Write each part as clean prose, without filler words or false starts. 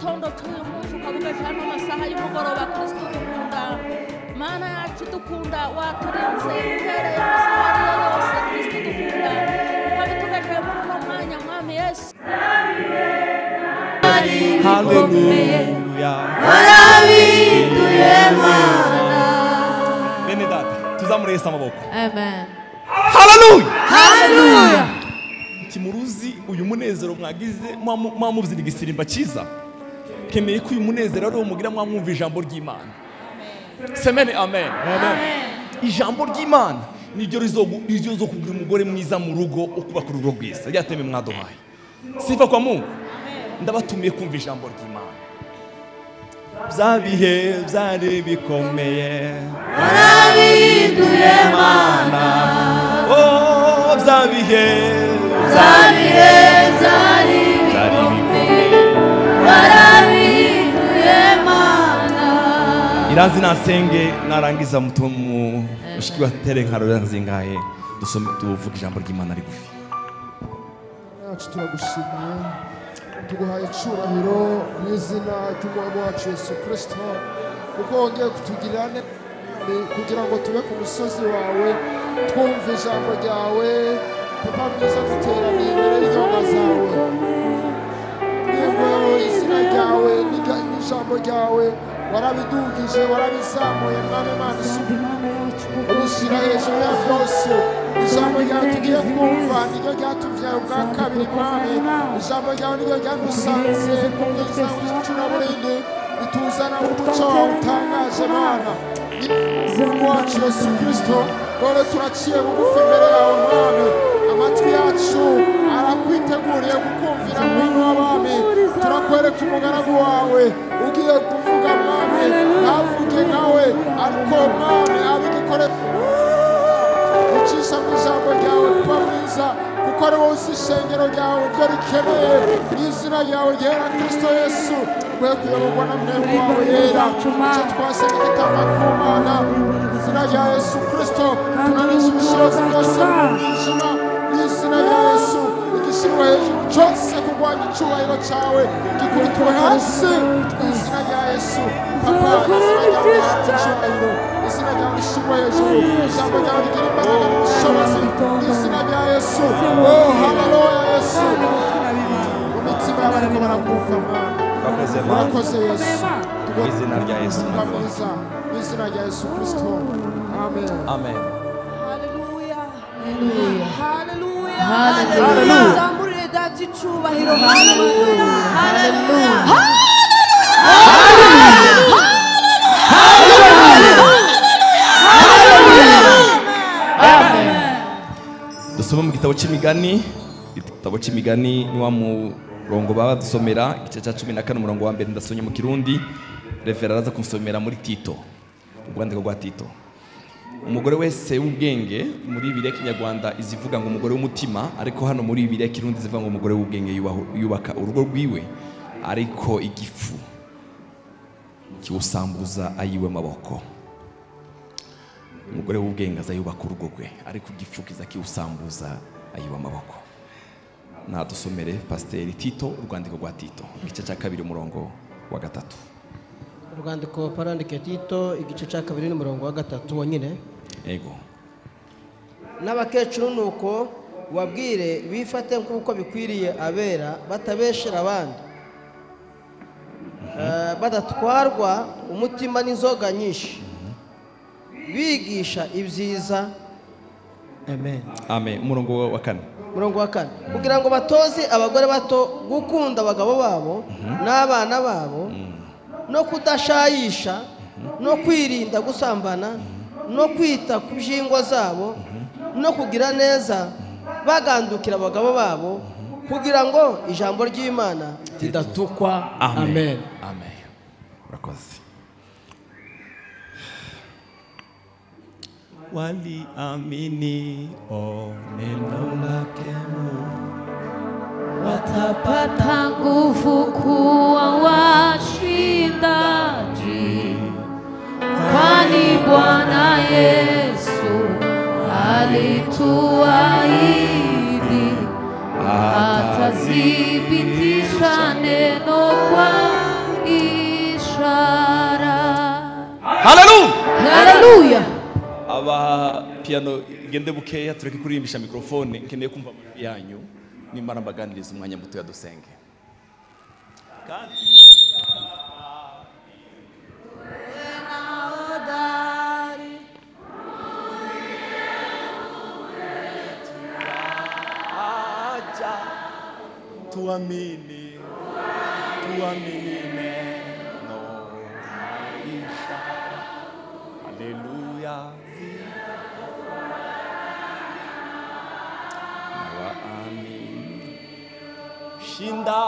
gitondo cy'uyu munsi ukavuga cyane amasaha y'umugoroba Kristo dukunda mana yacu dukunda waturinze uhereye amasaha yose Kristo dukunda ukabitugaje muri uno mwanya mwami Yesu. Hallelujah. Bene data tuzamure Yesu amaboko. Amen. Hallelujah. Hallelujah. Timuruzi uyu munezero mwagize mwamuvuzira igisirimba cyiza keneye ko uyu munezero ari umugira mwamwumva ijambo ry'Imana. Semene amen. Amen. Ijambo ry'Imana niryo rizo kugira umugore mwiza mu rugo ukubaka urugo rwiza ryateme mwaduhaye. Sifa kwa Mungu. Ndabatumiye kumva ijambo ry'Imana. Byabihe byari bikomeye warabiduye Mana. Oh byabihe byari bikomeye warabiduye Mana. Iranzi nasenge narangiza mutumu ushikwa tere nkaro zingahe dusome tuvuga ijambo ry'Imana rigufi. Yacu turagushimiye tuguhaye icyubahiro mu izina ry'umwami wacu Yesu Kristo kuko wongeye kutugirira neza kugira ngo tube ku musozi wawe twumve ijambo ryawe papa mwiza duteraniye imbere y'inzoga zawe yego izina ryawe n'ijambo ryawe warabidugije warabizamuye mwami Imana ubushyira hejuru ya byose. Ijambo ryawe tugiye kumva niryo ryatuvyaye ubwa kabiri mwami. Ijambo ryawe niryo ryadusanze mu mwiza w'icuraburindi rituzana umuco wawe utangaje Mana. Wacu Yesu Kristo none turaciye bugufi imbere yawe mwami. Amatwi yacu arakwiteguriye gukumvira mwami w'abami. Turakwereka umugaragu wawe ugiye kuvuga mwami ntavuge nawe ariko mwami abigikore ucisha mu ijambo ryawe kuba mwiza kuko ari wowe uzi ishengero ryawe ibyo rikeneye mu izina ryawe ryera Kristo Yesu kwe kuyoborwa na mwemwe wawe yera icyo twase n'igitava ku Mana izina rya Yesu Kristo tunanisha ibishirozi byose mu mwijima mu izina rya Yesu igishyirwa hejuru cyose kurwanya icyubahiro cyawe gikubitwe hasi mu izina rya Yesu papa izina ryawe icyubahiro izina ryawe rishyirwa hejuru ijambo ryawe rigira imbaraga n'ubushobozi mu izina rya Yesu. Oh haleluya Yesu mu mitima y'abariko barakumva murakoze Yesu mu izina rya Yesu mwiza mu izina rya Yesu Kristo amen. Amen. Hallelujah. Hallelujah. Hallelujah. Zamurire dati cyubahiro. Hallelujah. Hallelujah. Dusoma mu gitabo cy'imigani. Igitabo cy'imigani ni wa murongo baba dusomera igice cya 14 umurongo wa mbere ndasonye mu Kirundi. Refera araza kunsomera muri Tito. Ubwandiko bwa Tito. Umugore wese w'ubwenge muri Bibiliya Kinyarwanda izivuga ngo umugore w'umutima ariko hano muri Bibiliya Kirundi zivuga ngo umugore w'ubwenge yubaka urugo rwiwe ariko igifu kiusambuza ayiwe maboko. Umugore w'ubwenge azayubaka urugo rwe ariko igifu kiza kiusambuza ayiwe amaboko. Nadusomere Pasiteri Tito urwandiko rwa Tito igice cya 2 umurongo wa 3. Urwandiko parandike Tito igice cya 2 n'umurongo wa 3 wonyine. Ego. N'abakecuru nuko wabwire bifate nk'uko bikwiriye abera batabeshera abandi. Badatwarwa umutima n'inzoga nyinshi. Bigisha ibyiza. Amen. Amen. Umurongo wa 4. Umurongo wa 4. Kugira ngo batoze abagore bato gukunda abagabo babo n'abana babo no kudashayisha no kwirinda gusambana no kwita ku byingo zabo no kugira neza bagandukira abagabo babo kugira ngo ijambo ry'Imana ridatukwa. Amen. Amen. Urakoze. Waliamini neno lake watapata nguvu kuwa washindaji, kwani Bwana Yesu alituahidi atazidhibitisha neno kwa Haleluya. aba piano gende bukeya tureke kurimbisha mikrofone nkeneye kumva amajwi yanyu nimara mbaganiriza umwanya muto ya dusenge kandi tuamini neno maisha. Haleluya. Nawaamini shinda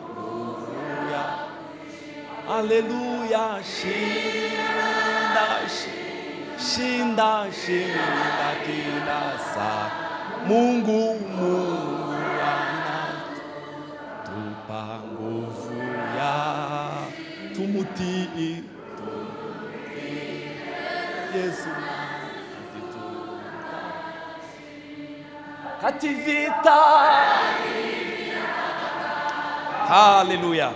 nguvu ya. Haleluya. Shinda kila saa. Mungu anatupa nguvu ya tumutii Yesu kati vita. Haleluya.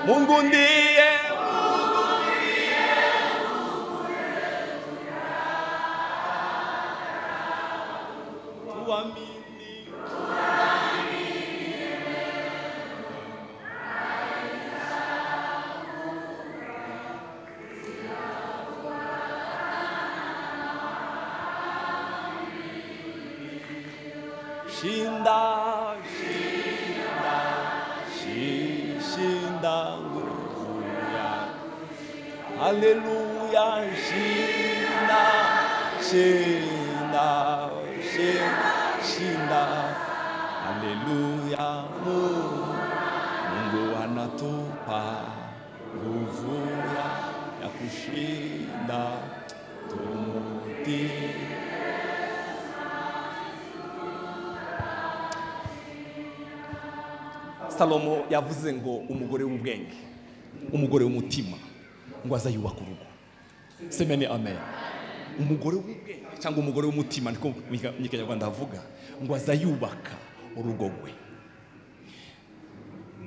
Mungu ndiye shinda nguvu ya. Haleluya. Shinda. Haleluya. Mungu anatupa nguvu ya kushinda tumutii. Salomo yavuze ngo umugore w'ubwenge, umugore w'umutima ngo azayubaka urugo. Semeni amen. Umugore w'ubwenge cyangwa umugore w'umutima niko mu Kinyarwanda havuga ngo azayubaka urugo rwe.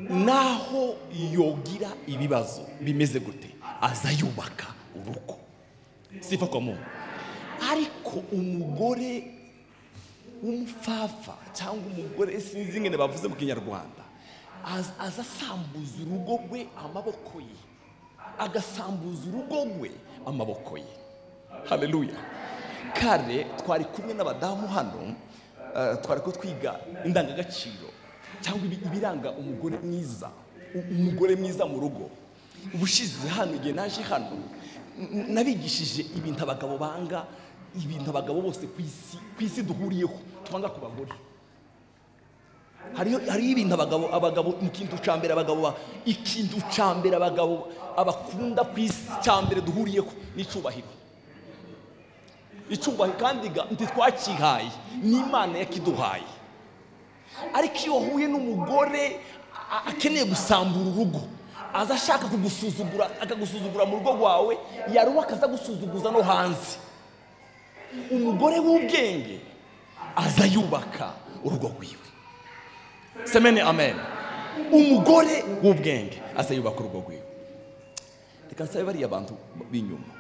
Naho yogira ibibazo bimeze gute azayubaka urugo. Sifa kwa Mungu. Ariko umugore w'umufafa cyangwa umugore sinzi ngene bavuze mu Kinyarwanda azasambuza urugo rwe amaboko ye, agasambuza urugo rwe amaboko ye. Haleluya. Kare twari kumwe n'abadamu hano, twari ko twiga indangagaciro cyangwa ibiranga umugore mwiza mu rugo. Ubushize hano igihe naje hano nabigishije ibintu abagabo banga, ibintu abagabo bose ku isi duhuriyeho twanga ku bagore. Hari ibintu abagabo ikintu cambere abagabo abakunda ku isi cambere duhuriyeho n'icubahiro. Icubahiro kandi ntitwakihaye n'Imana yakiduhaye. Ariko iyo huye n'umugore akeneye gusambura urugo, azashaka kugusuzugura, akagusuzugura mu rugo rwawe, yaruwa akaza gusuzuguza no hanze. Umugore w'ubwenge azayubaka urugo rwiwe. Semeni amen. Umugore w'ubwenge azayubaka urugo rwiwe. Reka nsabe bari abantu b'inyuma,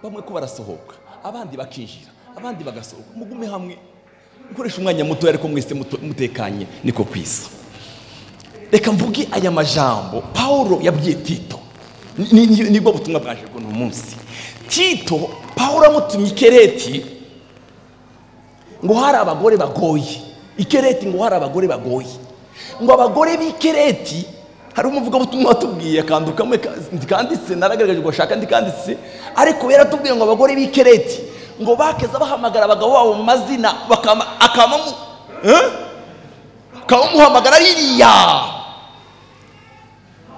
bamwe ko barasohoka, abandi bakinjira, abandi bagasohoka. Mugume hamwe, mukoresha umwanya muto ariko mwese mutekanye niko kwisa. Reka mvuge aya majambo Paulo yabwiye Tito. Nibwo butumwa bwaje bwo no munsi. Tito Paulo amutumye Ikereti ngo hari abagore bagoye. Ikereti ngo hari abagore bagoye. Ngo abagore b'Ikereti hari umuvuga butumwa watubwiye kandukamwe ndikanditse naragaragaje ngo shaka ndikanditse, ariko yaratubwiye ngo abagore b'Ikereti ngo bakeza bahamagara abagabo babo mu mazina akamuhamagara ririya.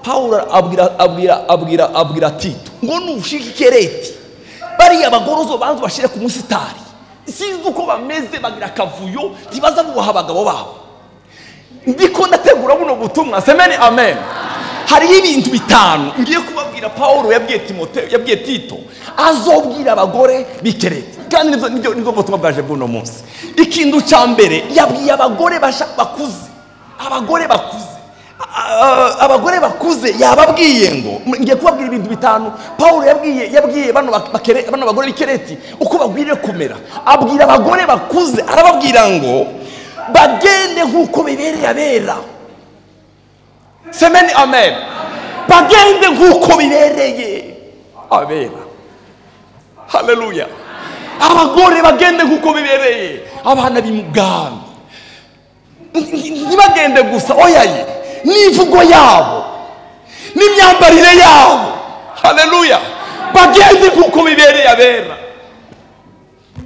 Paulo abwira Tito ngo nushika Ikereti bari abagore uzobanza bashire ku musitari, sinzi uko bameze, bagira akavuyo tibaza bubaha abagabo babo. Ndiko ndategura buno butumwa. Semeni amen. Hari ibintu bitanu ngiye kubabwira Paulo yabwiye Tito azobwira abagore b'Ikereti, kandi nibyo butumwa bwaje buno munsi. Ikintu cya mbere yabwiye abagore bakuze, abagore bakuze abagore bakuze yababwiye ngo ngiye kubabwira ibintu bitanu Pawulo yabwiye bano bagore b'ikereti uko bagwiriye kumera. Abwira abagore bakuze arababwira ngo bagende nk'uko bibereye abera. Semeni amen. Bagende nk'uko bibereye abera. Haleluya. Abagore bagende nk'uko bibereye abana b'ibwami. Ntibagende gusa oyaye n'ivugo yabo n'imyambarire yabo. Haleluya. Bagende nk'uko bibereye abera.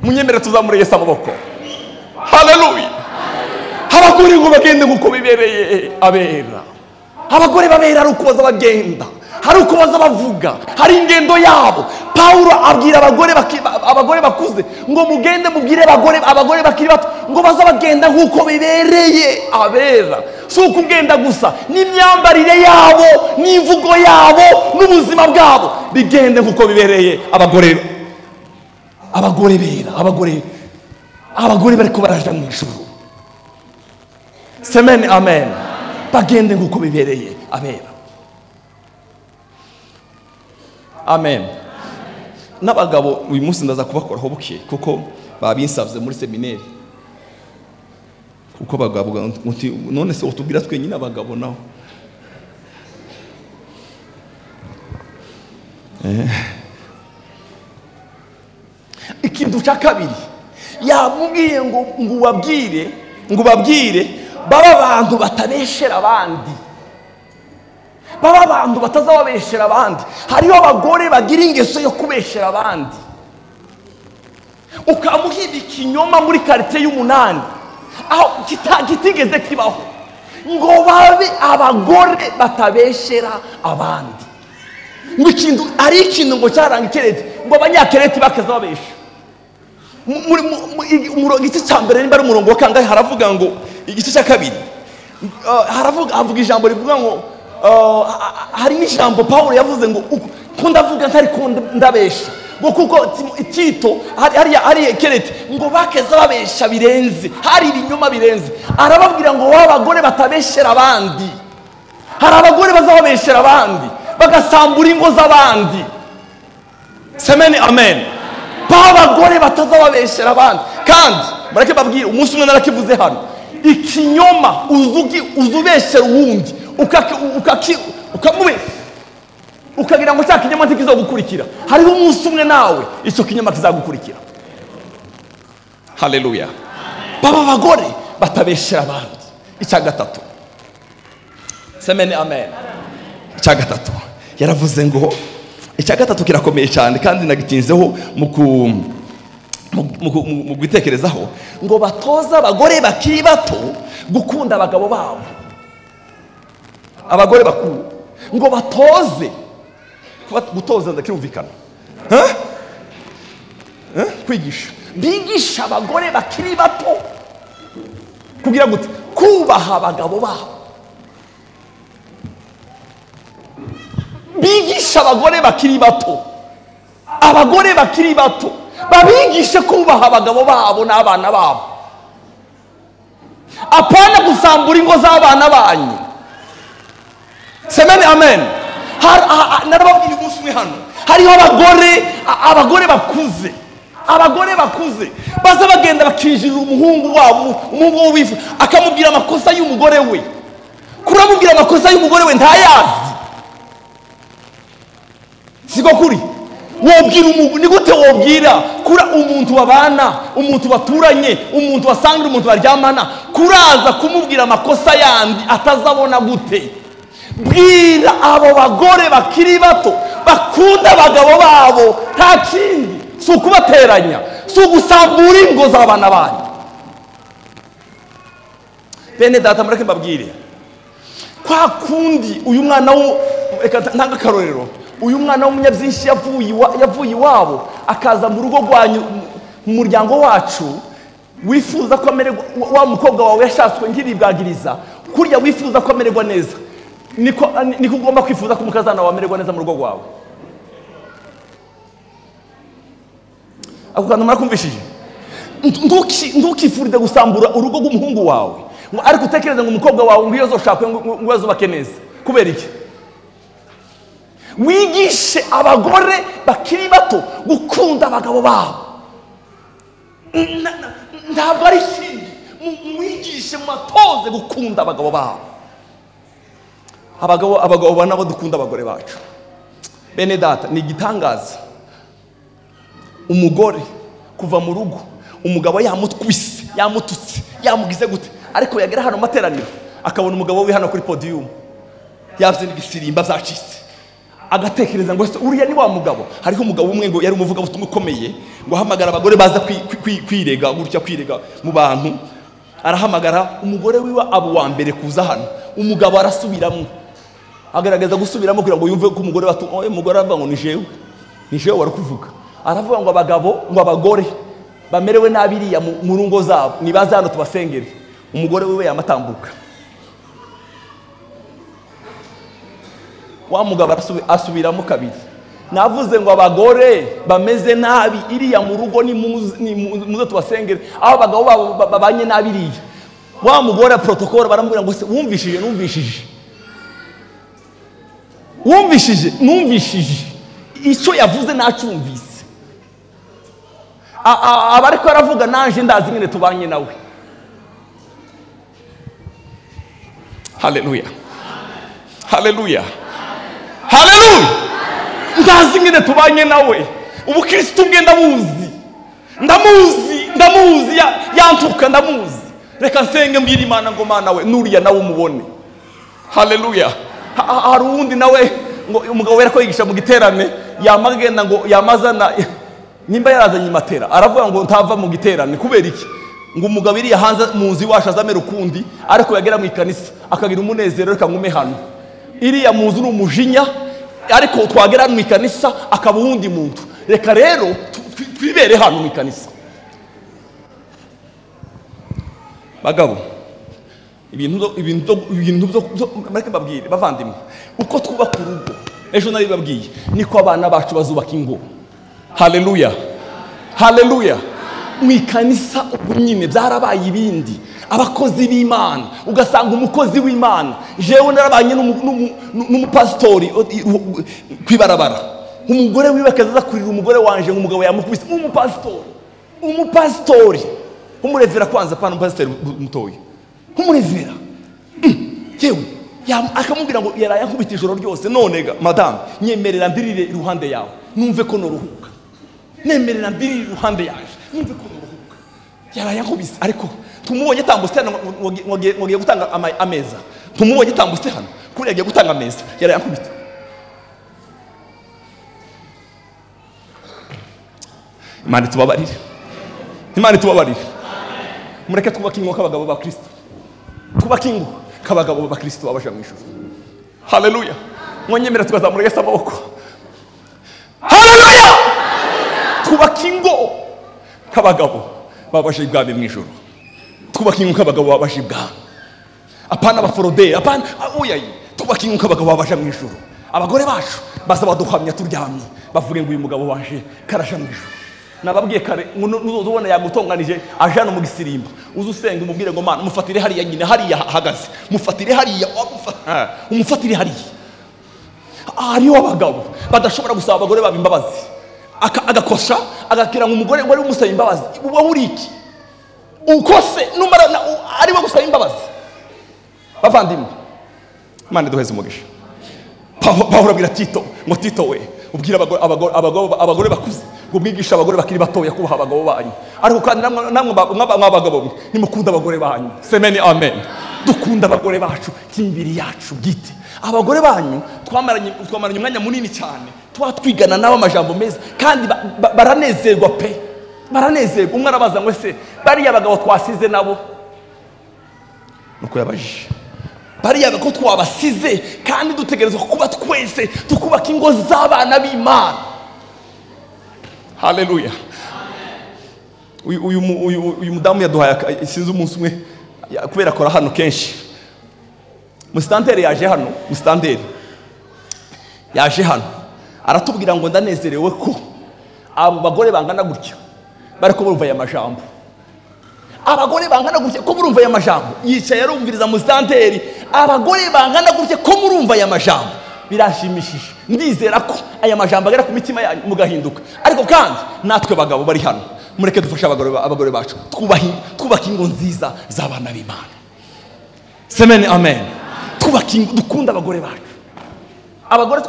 Munyemere tuzamure Yesu amaboko. Haleluya. Abagore ngo bagende nk'uko bibereye abera. Abagore babera ari uko baza bagenda, hari uko baza bavuga, hari ingendo yabo. Pawulo abwira abagore bakuze ngo mugende mubwire abagore bakiri bato ngo baza bagenda nk'uko bibereye abera. Si ukugenda gusa, n'imyambarire yabo n'imvugo yabo n'ubuzima bwabo bigende nk'uko bibereye abagore bera. Abagore bariko baraja mu ijuru. Semeni amen. Bagende nk'uko bibereye abera. Amen. N'abagabo uyu munsi ndaza kubakoraho buke kuko babinsavye muri seminari. Kuko abagabo none se utubwira twenyine abagabo naho. Ikintu cya kabiri yamubwiye ngo ubabwire baba abantu batabeshera abandi, baba abantu batazababeshera abandi. Hariho abagore bagira ingeso yo kubeshera abandi, ukamuhira ikinyoma muri karite y'umunani aho kitigeze kibaho, ngo babe abagore batabeshera abandi. Ngo ikintu ari ikintu ngo cyaranga ikereti, ngo abanyakereti bakaza babesha. Igice cya mbere nimba ari umurongo wa kangahe haravuga ngo igice cya kabiri havuga ijambo rivuga ngo hari n'ijambo Pawulo yavuze ngo ko ndavuga ntari ko ndabesha, ngo kuko Tito hari kereti ngo bakeza babesha birenze, hari ibinyoma birenze. Arababwira ngo w'abagore batabeshera abandi. Hari abagore bazababeshera abandi bagasambura ingo z'abandi. Semeni amen. Abagore batazababeshera abandi. Kandi bareke babwire umunsi umwe narakivuze hano, ikinyoma uzubeshera uwundi ukagira ngo cya kinyoma ntikizogukurikira, hariho umunsi umwe nawe icyo kinyoma kizagukurikira. Haleluya. Baba abagore batabeshera abandi. Icya gatatu. Semeni amen. Icya gatatu yaravuze ngo icya gatatu kirakomeye cyane kandi nagitinzeho mu gwitekerezaho ngo batoza abagore bakiri bato gukunda abagabo babo. Abagore bakuru ngo batoze gutoza ndakirumvikana kwigisha, bigisha abagore bakiri bato kugira gute kubaha abagabo babo. Bigisha abagore bakiri bato, abagore bakiri bato babigishe kubaha abagabo babo n'abana babo, apana gusambura ingo z'abana banyu. Semeni amen. Narababwira umunsi umwe hano, hariho abagore bakuze baza bagenda bakinjirira umuhungu w'uwifu akamubwira amakosa y'umugore we. Kuramubwira amakosa y'umugore we ntayazi, siko kuri. Ni gute wobwira kura umuntu babana, umuntu baturanye, umuntu wasangira, umuntu baryamana, kuraza kumubwira amakosa yandi atazabona gute? Bwira abo bagore bakiri bato bakunda abagabo babo, nta kindi, si ukubateranya, si ugusambura ingo z'abana banyu. Bene data mureke mbabwire, kwa kundi uyu mwana ntanga akarorero, uyu mwana w'umunyabyinshi yavuye iwabo akaza mu rugo rwanyu, mu muryango wacu, wifuza ko amererwa, wa mukobwa wawe yashatswe nk'iribwagiriza, kurya wifuza ko amererwa neza, niko ugomba kwifuza ko umukazana wawe amererwa neza mu rugo rwawe. Ako kantu murakumvishije? Ntukifuride gusambura urugo rw'umuhungu wawe, ngo ariko utekereze ngo umukobwa wawe ngo iyo zoshakwe ngo azubake neza kubera iki? Wigishe abagore bakiri bato gukunda abagabo babo. Ntabwo ari ikindi, mwigishe matoze gukunda abagabo babo. Abagabo banabo dukunda abagore bacu. Bene data, ni igitangaza umugore kuva mu rugo umugabo yamutwise, yamututse, yamugize gute, ariko yagera hano materaniro akabona umugabo we hano kuri podium yavye n'igisirimba byacitse, agatekereza ngo uriya ni wa mugabo. Hariho umugabo umwe ngo yari umuvuga butumwa ukomeye, ngo ahamagara abagore baza kwirega gutya, kwirega mu bantu. Arahamagara umugore wiwe abo wa mbere kuza hano, umugabo arasubiramo, agaragaza gusubiramo kugira ngo yumve ko umugore umugore avuga ngo ni jewe wari kuvuga. Aravuga ngo abagore bamerewe nabiriya mu rungo zabo nibaza hano tubasengere. Umugore wiwe yamatambuka, wa mugabo asubiramo kabiri, navuze ngo abagore bameze nabi iriya mu rugo ni muze tubasengere, aho abagabo babo babanye nabiriya. Wa mugore protocol baramubwira ngo se numvishije icyo yavuze nacyumvise. Abariko aravuga nanje ndazi nyine tubanye nawe. Haleluya, haleluya, haleluya. Ndazi nyine tubanye nawe. Ubukristo bwe ndamuzi yantuka ndamuzi. Reka nsenge mbwira Imana ngo Mana we nuriya nawe umubone. Haleluya. Hari uwundi nawe ngo umugabo wera ko yigisha mu giterane yamagenda ngo yamazana nimba yarazanye matera, aravuga ngo ntava mu giterane kubera iki? Ngo umugabo iri hanze muzi washazame rukundi, ariko yagera mu ikanisa akagira umunezero, reka ngume hano. Iriya muzi n'umujinya, ariko twagera mu ikanisa akaba uwundi muntu. Reka rero twibere hano mu ikanisa. Bagabo, ibintu mareke babwire bavandimwe, uko twubaka urugo ejo nari babwiye niko abana bacu bazubaka ingo. Haleluya, haleluya. Mu ikanisa ubu nyine byarabaye ibindi. Abakozi b'Imana ugasanga umukozi w'Imana, jewe narabanye n'umupastori kwibarabara, umugore wiwe akaza kurira umugore wanje ngo umugabo yamukubise. Umupastori umurevera kwanza pana umupastori mutoyi umurevera yewe akamubwira ngo yaraye nkubita ijoro ryose, nonega madame nyemerera ndirire iruhande yawe numve ko noruhuka, nemerera ndirire iruhande yaje numve ko noruhuka. Yaraye nkubise, ariko tumubonye tambutse hano ngogiye gutanga ameza, tumubonye tambutse hano kuri yagiye gutanga ameza, yaraye nkubita. Imana tubabarire, Imana tubabarire. Mureke twubaka ingo k'abagabo ba Kristo, twubaka ingo k'abagabo ba Kristo babaje mu ijuru. Haleluya. Mwonyemera tukazamura Yesu amaboko. Haleluya. Twubaka ingo k'abagabo babaje ibwami mu ijuru, twubaka ingo k'abagabo babaje ibwami, apana abaforoderi, apana uyayi. Twubaka ingo k'abagabo babaje mu ijuru. Abagore bacu basa baduhamya turyamye bavuge ngo uyu mugabo waje karasha mu ijuru. Nababwiye kare nuzobona yagutonganije ajana mu gisirimba, uzusenga umubwire ngo Mana umufatire hariya nyine hariya hagaze, mufatire hariya, umufatire hariya. Hariho abagabo badashobora gusaba abagore babo imbabazi, agakosha agakira ngo umugore wari umusaba imbabazi. Wowe uri iki ukose numara ari we gusaba imbabazi? Bavandimwe, Imana duheze umugisha. Pawulo abwira Tito ngo Tito we ubwira abagore bakuze ngo mwigisha abagore bakiri batoya kubaha abagabo banyu, ariko kandi namwe mwabagabo nimukunda abagore banyu. Semeni amen. Dukunda abagore bacu nk'imbiri yacu bwite. Abagore banyu twamaranye umwanya munini cyane, twatwigana nabo amajambo meza kandi baranezerwa pe, baranezerwa. Umwe arabaza ngo ese bariya abagabo twasize nabo nuko yabajije, bariya ko twabasize kandi dutegerezwa kuba twese tukubaka ingo z'abana b'Imana. Haleluya. Uyu mudamu yaduhaye sinzi umunsi umwe kubera akora hano kenshi. Musitanteri yaje hano, musitanteri yaje hano aratubwira ngo ndanezerewe ko abo bagore bangana gutya bariko bumva aya majambo. abagore bangana gutya ko murumva aya majambo, yicaye arumviriza mu santeri, abagore bangana gutya ko murumva aya majambo, birashimishije. Ndizera ko aya majambo agera ku mitima yanyu mugahinduka. Ariko kandi natwe bagabo bari hano, mureke dufashe abagore bacu twubaka ingo nziza z'abana b'Imana. Semeni amen. Dukunda abagore bacu. Abagore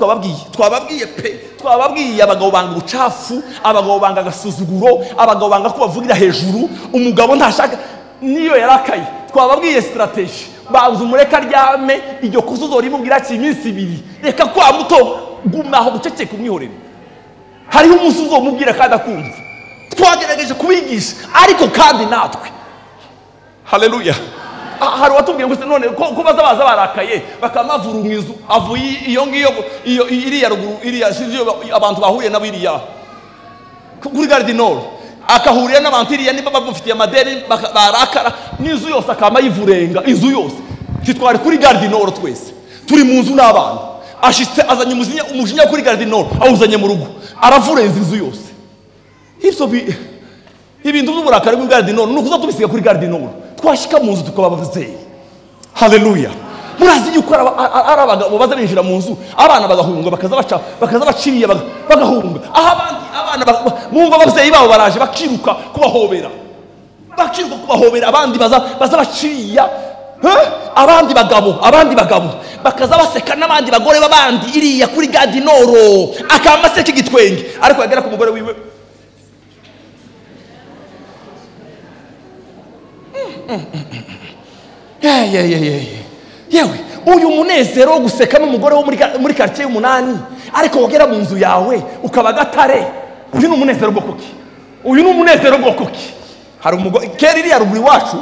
twababwiye abagabo banga ubucafu, abagabo banga agasuzuguro, abagabo banga ko bavugira hejuru, umugabo ntashaka niyo yarakaye. Twababwiye strategy, bavuze umureka aryame, iryo kuzuzo rimubwira ati iminsi 2, reka kwa muto gumaho guceceka umwihorere. Hariho umunsi uzomubwira kandi akumva. Twagerageje kubigisha, ariko kandi natwe, haleluya, hari watubwiye ngo none ko bazabaza barakaye bakamavura umwizu avuye iyo ngiyo iriya ruguru iriya sinziyo abantu bahuye nabiriya kuri Gare du Nord, akahurira n'abantu iriya niba bamufitiye amadeni barakara n'inzu yose akama yivurenga inzu yose. Twari kuri Gare du Nord twese turi mu nzu n'abana, ashitse azanye umujinya kuri Gare du Nord, awuzanye mu rugo aravurenza inzu yose. Ibintu by'uburakari bwa Gare du Nord nukuza tubisiga kuri Gare du Nord, twashika mu nzu tukababazeyi. Haleluya. Murazi yuko arabagabo baza binjira mu nzu, abana bagahunga bakaza baciriye bagahunga. Abana mumva abavyeyi babo baraje bakiruka kubahobera, abandi baza baciriya, abandi bagabo bakaza baseka n'abandi bagore babandi iriya kuri Gare du Nord, akamaseke gitwenge, ariko yagera ku mugore wiwe yewe uyu munezero wo guseka n'umugore wo muri quartier y'umunani, ariko wogera mu nzu yawe ukaba gatare, uyu ni umunezero bwoko ki? Hari umugore kera iriya ruguru wacu,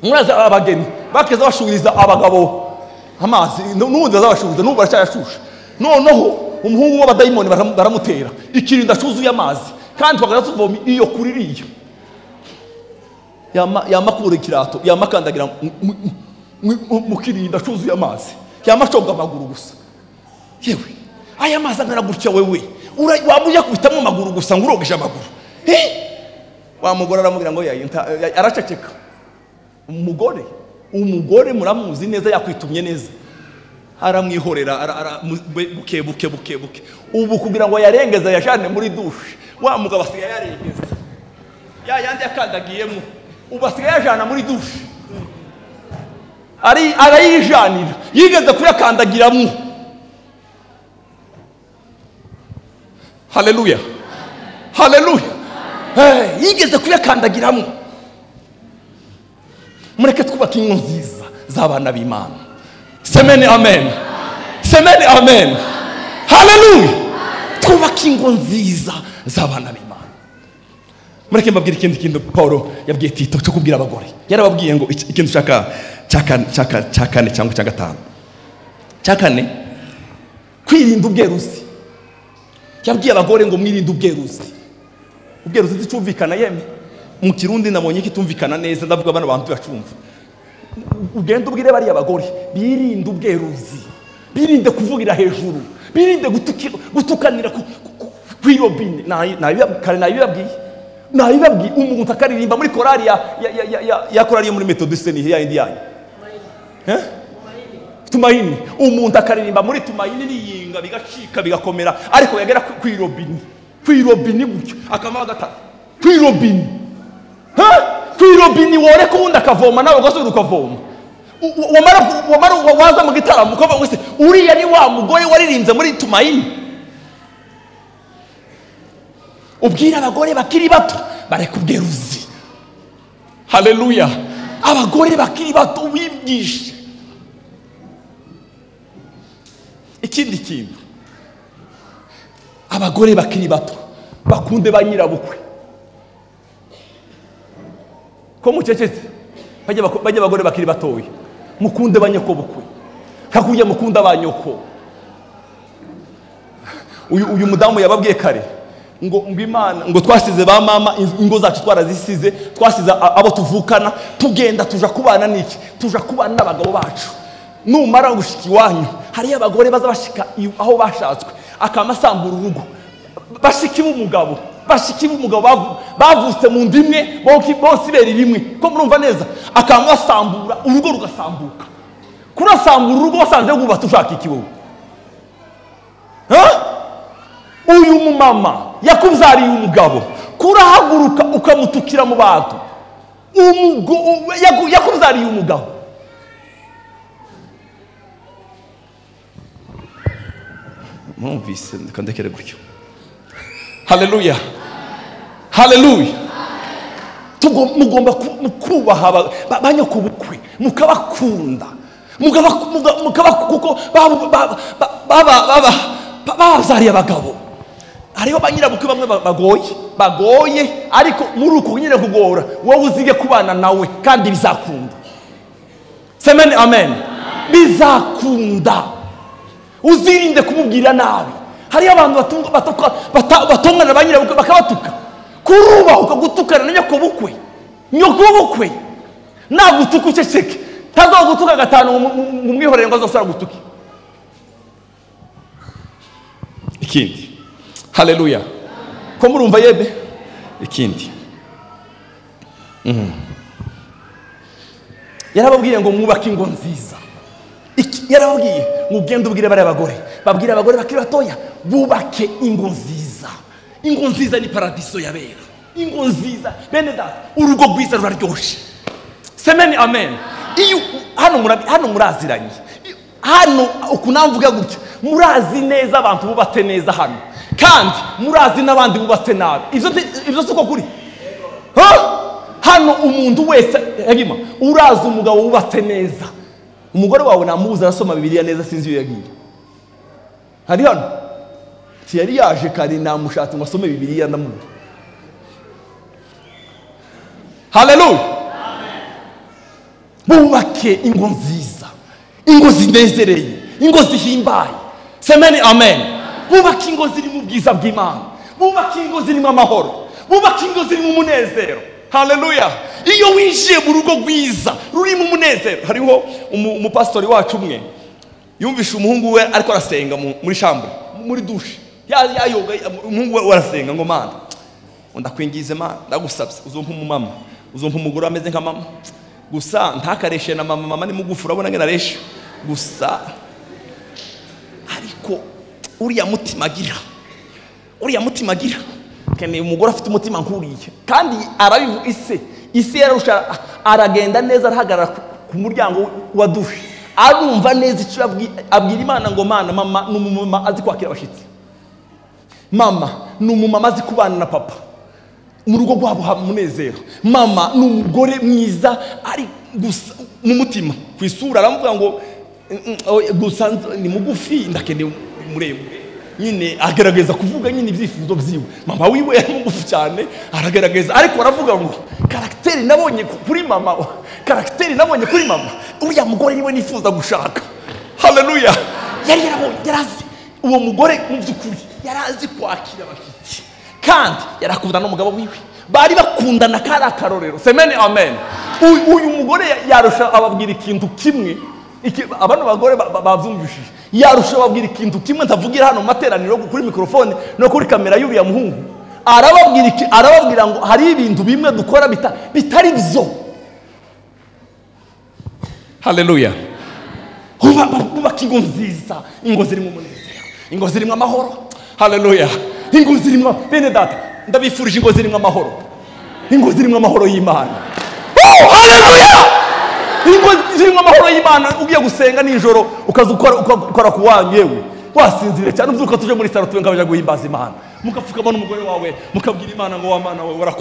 muraza abageni bakeza bashuriza abagabo amazi, n'ubundi bazabashuriza n'ubu baracyayashusha. Noneho umuhungu w'abadayimoni baramutera ikirinda cyuzuye amazi, kandi twagaza tuvoma iyo kuri iriya yamakura ikirato, yamakandagira mu kirinda cyuzuye amazi, yamaconga amaguru gusa. Yewe aya mazi angana gutya wewe wamujya kubitamo amaguru gusa ngo urogesha amaguru. Wa mugore aramubwira ngo araceceka. Umugore muramuzi neza, yakwitumye neza, aramwihorera buke. Ubu kugira ngo yarengeza yashane muri dushe, wa mugabo asigaye yarengeza yandi yakandagiyemo, ubu asigaye yajana muri dushe, arayijanira, yigeze kuyakandagiramo. Haleluya. Yigeze kuyakandagiramo. Mureke twubaka ingo nziza z'abana b'Imana. Semeni amen. Haleluya. Twubaka ingo nziza z'abana b'Imana. Mureke mbabwira ikindi Paulo yabwiye Tito cyo kubwira abagore. Yarababwiye ngo ikintu cya kane cyangwa cya gatanu. Cya kane, kwirinda ubweruzi. Yabwiye abagore ngo mwirinde ubweruzi. Ubweruzi ticumvikana yeme. Mu Kirundi nabonye kitumvikana neza, ndavuga bana bantu bacumva. Ugenda ubwire bari abagore birinde ubweruzi, birinde kuvugira hejuru, birinde gutukanira kwirobine. Nabibabwiye umuntu akaririmba muri korali ya korali yo muri Methodiste ni ya Indiana. Tumaini, umuntu akaririmba muri Tumaini niyinga bigacika bigakomera, ariko yagera kwirobine gutyo akama gatatu kwirobine. Kwirobine wore ko undi akavoma nawe gasubira ukavoma. Wamara waza mu gitaramo ukavuga ngo uriya ni wa mugore waririmbye muri Tumaini. Ubwira abagore bakiri bato bareka ubweruzi. Haleluya. Abagore bakiri bato wigisha. Ikindi kintu, abagore bakiri bato bakunde ba nyirabukwe. Ko mucecetse bajya abagore bakiri batoya, mukunde ba nyoko bukwe, kakujya mukunda ba nyoko. Uyu mudamu yababwiye kare ngo Imana ngo twasize ba mama ingo zacu twarazisize, twasize abo tuvukana, tugenda tuja kubana niki, tuja kubana n'abagabo bacu. Numara gushika iwanyu, hari abagore baza bashika aho bashatswe, akamasambura urugo, bashika umugabo bashiki b'umugabo bavutse mu ndimwe bose ibere rimwe ko murumva neza akanga asambura urugo rugasambuka kurasambura urugo wasanze gubatse ushaka iki wowe uyu mumama yakubyariye umugabo kurahaguruka ukamutukira mu bantu yakubyariye umugabo mwumvise ndekere gutyo haleluya haleluya mugomba kubaha banyakubukwe mukabakunda kuko babazariye abagabo hariho banyirabukwe bamwe bagoye ariko muri uko nyine kugora wowe uzige kubana nawe kandi bizakunda semeni amen bizakunda uzirinde kumubwira nabi hariyo abantu batongana banyirabukwe bakabatuka kurubahuka gutukana na nyokobukwe nagutuka uceceke tazogutuka gatanu mu mwihorere ngo azosara gutuke ikindi haleluya ko murumva yebe ikindi yarababwiye ngo mwubake ingo nziza yarababwiye mugende ubwire bari abagore babwire abagore bakiri batoya bubake ingo nziza ni paradiso yabera ingo nziza bene data urugo rwiza ruraryoshe semeni amen iyo hano muraziranye hano ukunamvuga gutya murazi neza abantu bubatse neza hano kandi murazi n'abandi bubatse nabi ivyo siko kuri hano umuntu wese yagima urazi umugabo wubatse neza umugore wawe namubuza arasoma Bibiliya neza sinzi iyo yagiye hari hano yari yaje kandi namushatse ngo asome Bibiliya ndamubuza haleluya bubake ingo nziza ingo zinezereye ingo zihimbaye semeni amen bubake ingo ziri mu bwiza bw'Imana bubake ingo ziri mu amahoro bubake ingo ziri mu munezero haleluya iyo winjiye mu rugo rwiza ruri mu munezero hariho umupastori wacu umwe yumvisha umuhungu we ariko arasenga muri chambre muri douche yayoga umuhungu we arasenga ngo mana ndakwingize mana ndagusabye uzumpa umumama uzumpa umugore ameze nka mama gusa ntakareshe na mama ni mugufu urabona ngena reshe gusa ariko uriya mutima agira kene umugore afite umutima nkuriye kandi arabivu ise yarusha aragenda neza arahagarara ku muryango wa dushe arumva neza icyo abwira Imana ngo mana mama n'umumama azi kwakira abashitsi mama n'umumama azi kubana na papa mu rugo rwabo hamunezero mama n'umugore mwiza ari gusa mu mutima ku isura aramuvuga ngo gusa ni mugufi ndakeneye muremure nyine agerageza kuvuga nyine ibyifuzo byiwe mama wiwe yari mugufi cyane aragerageza ariko aravuga ngo karakteri nabonye kuri mama uriya mugore niwe nifuza gushaka haleluya yarazi uwo mugore mu byukuri yarazi kwakira abashyitsi kandi yarakundana n'umugabo wiwe bari bakundana kari akarorero semeni amen uyu mugore yarusha ababwira ikintu kimwe abantu bagore bavyumvishije yarusha ababwira ikintu kimwe ndavugira hano materaniro kuri mikrofone no kuri kamera y'uriya muhungu arababwira ngo hari ibintu bimwe dukora bitari byo haleluya bubaka ingo nziza ingo ziri mu munezero ingo ziri mu amahoro haleluya ingo ziri mu bene data ndabifurije ingo ziri mu amahoro ingo ziri mu amahoro y'Imana haleluya ingo ziri mu amahoro y'Imana ugiye gusenga nijoro ukaza ukora ku wanyu yewe wasinzire cyane ubyuka tuje muri saro tuwe ngabaje guhimbaza Imana mukapfukama n'umugore wawe mukabwira Imana ngo wa Mana wawe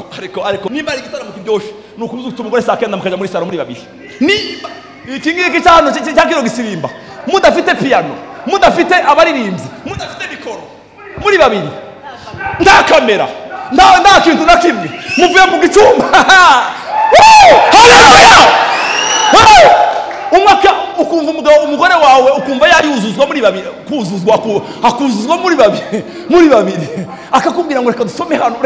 ariko nimba ari gitaramo kiryoshe nuko uzuta umugore saa 9 mukaja muri saro muri babiri nimba iki ngiki cyano cyakiro gisirimba mudafite piano mudafite abaririmbyi mudafite mikoro muri babiri nta kamera nta kintu na kimwe muvuye mu gicumba haleluya umwaka ukumva umugore wawe ukumva yariyuzuzwa muri babiri akuzuzwa muri babiri akakubwira ngo reka dusome hano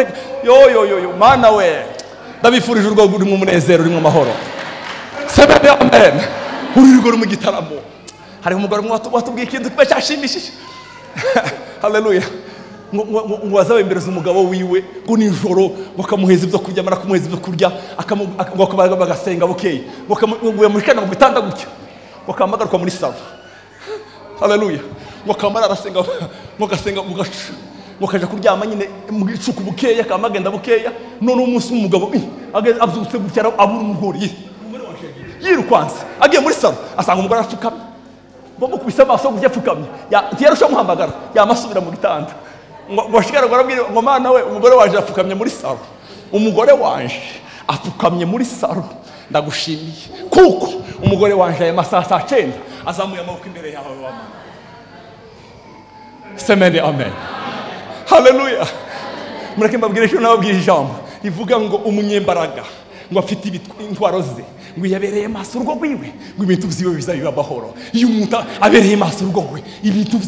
yo mana we ndabifurije urwo ruri mu munezero uri mu mahoro sebebe amen uri ruri mu gitaramo hari umugore watubwiye ikintu kiba cyashimishije haleluya ngo azabembereza umugabo wiwe ngo nijoro bakamuheza ibyo kurya, mara kumuheza ibyo kurya bagasenga bukeye, ngo yamushikana mu bitanda gutyo, bakamagaruka muri salo. Haleluya. Ngo kamara arasenga, ngo gasenga ngo kaja kuryama nyine mu gicuku bukeya, kamagenda bukeya. None umunsi umugabo abyutse gutya abura umugore yirukwanse, agiye muri salo asanga umugore arapfukamye, bamukubise amaso gutya apfukamye, yarusha muhamagara yamasubira mu gitanda. Ngo ashikara barabwira ngo mana we, umugore waje apfukamye muri salo, umugore wanje apfukamye muri salo, ndagushimiye kuko umugore wanje aya masaha 9 azamuye amaboko imbere yawe wama. Semeni amen. Haleluya. Mureke mbabwire cyo nababwije ijambo rivuga ngo umunyembaraga ngo afite intwaro ze, ngo yabereye maso urugo rwiwe, ngo ibintu byiwe bizabiba amahoro. Iyo umuntu abereye maso urugo rwe, ibintu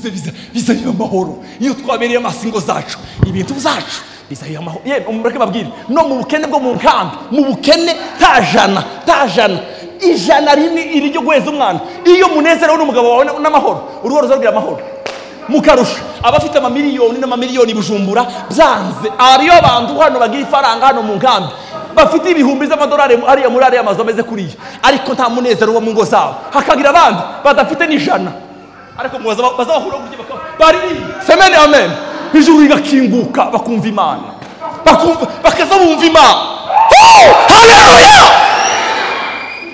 bizabiba amahoro. Iyo twabereye maso ingo zacu, ibintu zacu bizabiba amahoro. Mureke mbabwire no mu bukene bwo mu nkambi, mu bukene tajana ijana rimwe iri ryo gweza umwana. Iyo munezero n'umugabo wawe n'amahoro, urugo ruzagira amahoro. Mukarusha abafite amamiliyoni n'amamiliyoni Bujumbura byanze, ariyo abantu hano bagira ifaranga hano mu nkambi bafite ibihumbi z'amadolari ariya muri ariya mazu ameze kuriya, ariko nta munezero wo mu ngo zabo. Hakagira abandi badafite n'ijana, ariko bazahura gutya bari semeni amen. Ijuru rigakinguka bakumva Imana, bakaza bumva Imana. Haleluya.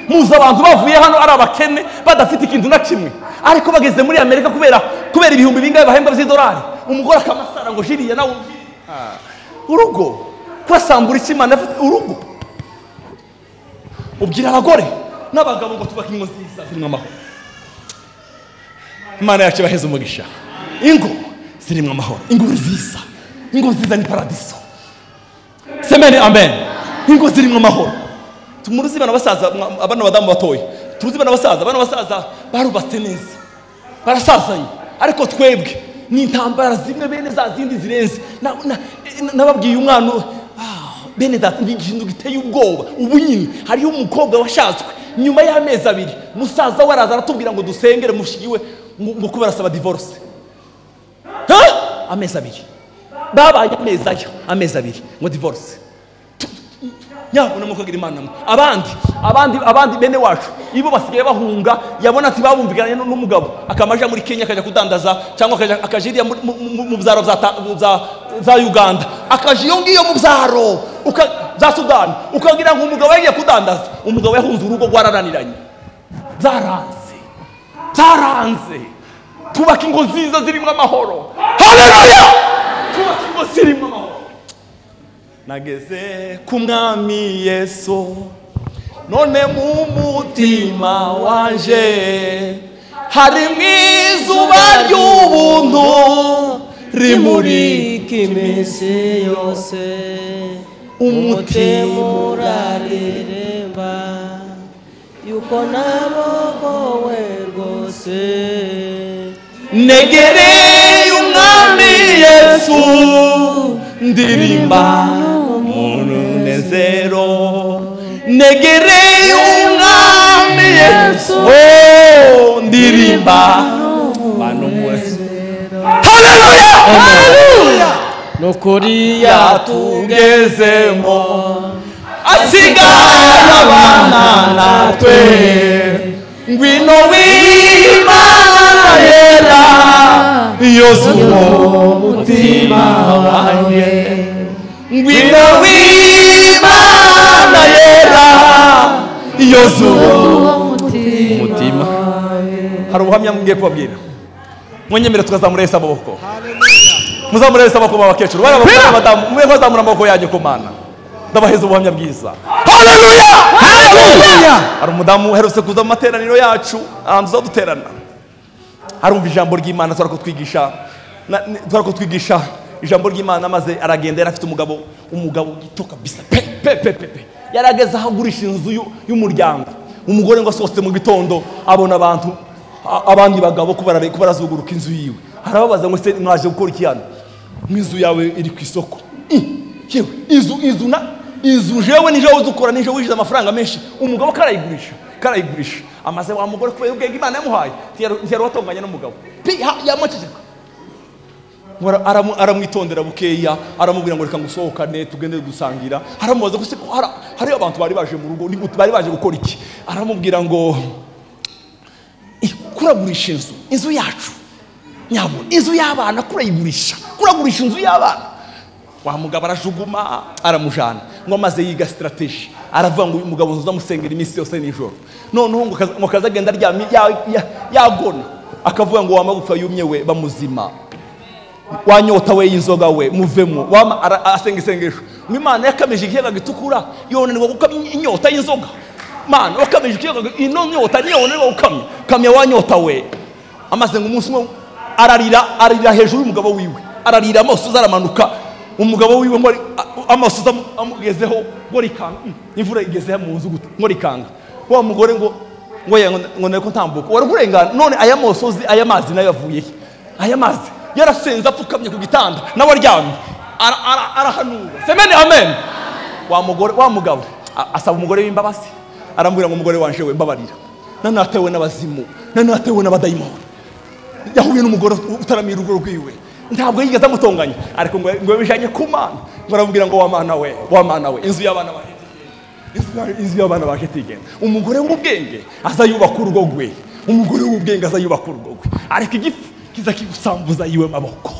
Muza abantu bavuye hano ari abakene badafite ikintu na kimwe, ariko bageze muri Amerika kubera ibihumbi bingahe bahembwa by'idolari, umugore akamasara ngo jiriya nawe urugo kwasambura ikimana urugo. Ubwira abagore n'abagabo ngo tubaka ingo nziza zirimo amahoro. Imana yacu baheze umugisha, ingo zirimo amahoro, ingo nziza ni paradiso. Semeni amen. Ingo zirimo amahoro. Tumuruzi bana basaza, abana badamu batoye, turuzi bana basaza barubatse neza, barasazanye, ariko twebwe ni intambara zimwe bene za zindi zirenze. Nababwiye umwana bene data n'ikintu giteye ubwoba. Ubu nyine hariyo umukobwa washatswe, nyuma y'amezi 2 musaza we araza aratubwira ngo dusengere mushigiwe ngo kubera saba divorce. Amezi 2 babaye amezi 2 ngo divorce. Nyabona mukagira Imana. Abandi bene wacu ibo basigaye bahunga, yabona ati babumvikanye n'umugabo akamaja muri Kenya akaja kudandaza, cyangwa akajiriya mu byaro za Uganda, akajiyo ngiyo mu byaro za Sudan, ukagira ngo umugabo yagiye kudandaza, umugabo yahunze urugo rwararaniranye. Zaranze tubaka ingo nziza zirimo amahoro. Haleluya. Tubaka ingo zirimo amahoro. Nageze ku mwami Yesu, none mu mutima wanje harimo izuba ry'ubuntu rimurika iminsi yose, umutima urareremba yuko nabogowe rwose. Negereye umwami Yesu, ndirimba umunezero. Negereye umwami Yesu, ndirimba umunezero. Haleluya. Nukuri yatugezemo, asigara abana natwe, ngwino w'Imana yera yozuye umutima wanjye, ngwino w'Imana yera yozuye umutima. Hari ubuhamya mugiye kubabwira, mwenyemere tukazamura Yesu amaboko. Muzamura Yesu amaboko babakecuru, badamu mwe bazamura amaboko yanyu ku Mana. Ndabaheza ubuhamya bwiza. Haleluya. Hari umudamu uherutse kuza mu materaniro yacu, ahantu zo duterana, harumva ijambo ry'Imana, twarakutwigisha ijambo ry'Imana, maze aragenda. Yari afite umugabo gito kabisa pe yarageze ahagurisha inzu y'umuryango. Umugore ngo asohotse mu gitondo abona abandi bagabo kubarazunguruka inzu yiwe. Harababaza ngo se mwaje gukora iki hano? Inzu yawe iri ku isoko. Yewe inzu jewe nije uzukora, nije wishiza amafaranga menshi. Umugabo karayigurisha amaze wa mugore kubera ubwenge Imana yamuhaye, ntiyari watonganye n'umugabo yamaceceka. aramwitondera bukeya, aramubwira ngo reka ngusohokane tugende gusangira. Aramubaza ko se hari abantu bari baje mu rugo, bari baje gukora iki? Aramubwira ngo kuragurisha inzu yacu, nyabona inzu y'abana kuragurisha inzu y'abana. Wa mugabo arajuguma aramujana ngo amaze yiga strategy, aravuga ngo uyu mugabo nzamusengera iminsi yose nijoro. Noneho ngo kazagenda aryamye yagona, akavuga ngo wamagufa yumye we bamuzima, wanyota we y'inzoga we muvemo. Asenga isengesho ngo Imana yakameje ikiyaga gitukura yonanirwa gukamya inyota y'inzoga. Mana wakameje ikiyaga ino nyota niyonanirwa gukamya, kamya wanyota we. Amaze ngo umunsi umwe ararira hejuru y'umugabo wiwe, ararira amaso zaramanuka. Umugabo wiwe ngo amaso amugezeho ngo rikanga, imvura igeze mu nzu gute ngo rikanga. Wa mugore ngo nako ntambuka, wari kurengana. None aya mosozi aya mazi nayo yavuye he? Aya mazi yarasenze apfukamye ku gitanda nawe aryamye arahanura. Semeni amen. Wa mugabo asaba umugore w'imbabazi, arambwira ngo umugore wanje we mbabarira, nanatewe n'abazimu, nanatewe n'abadayimoni. Yahuye n'umugore utaramira urugo rwiwe, ntabwo yigeze amutonganya, ariko ngo bijanye ku Mana. Ngo aramubwira ngo wa Mana we inzu y'abana baje tigenda. Umugore w'ubwenge azayubaka urugo rwe, umugore w'ubwenge azayubaka urugo rwe, ariko igifu kiza kigusambuza yiwe maboko.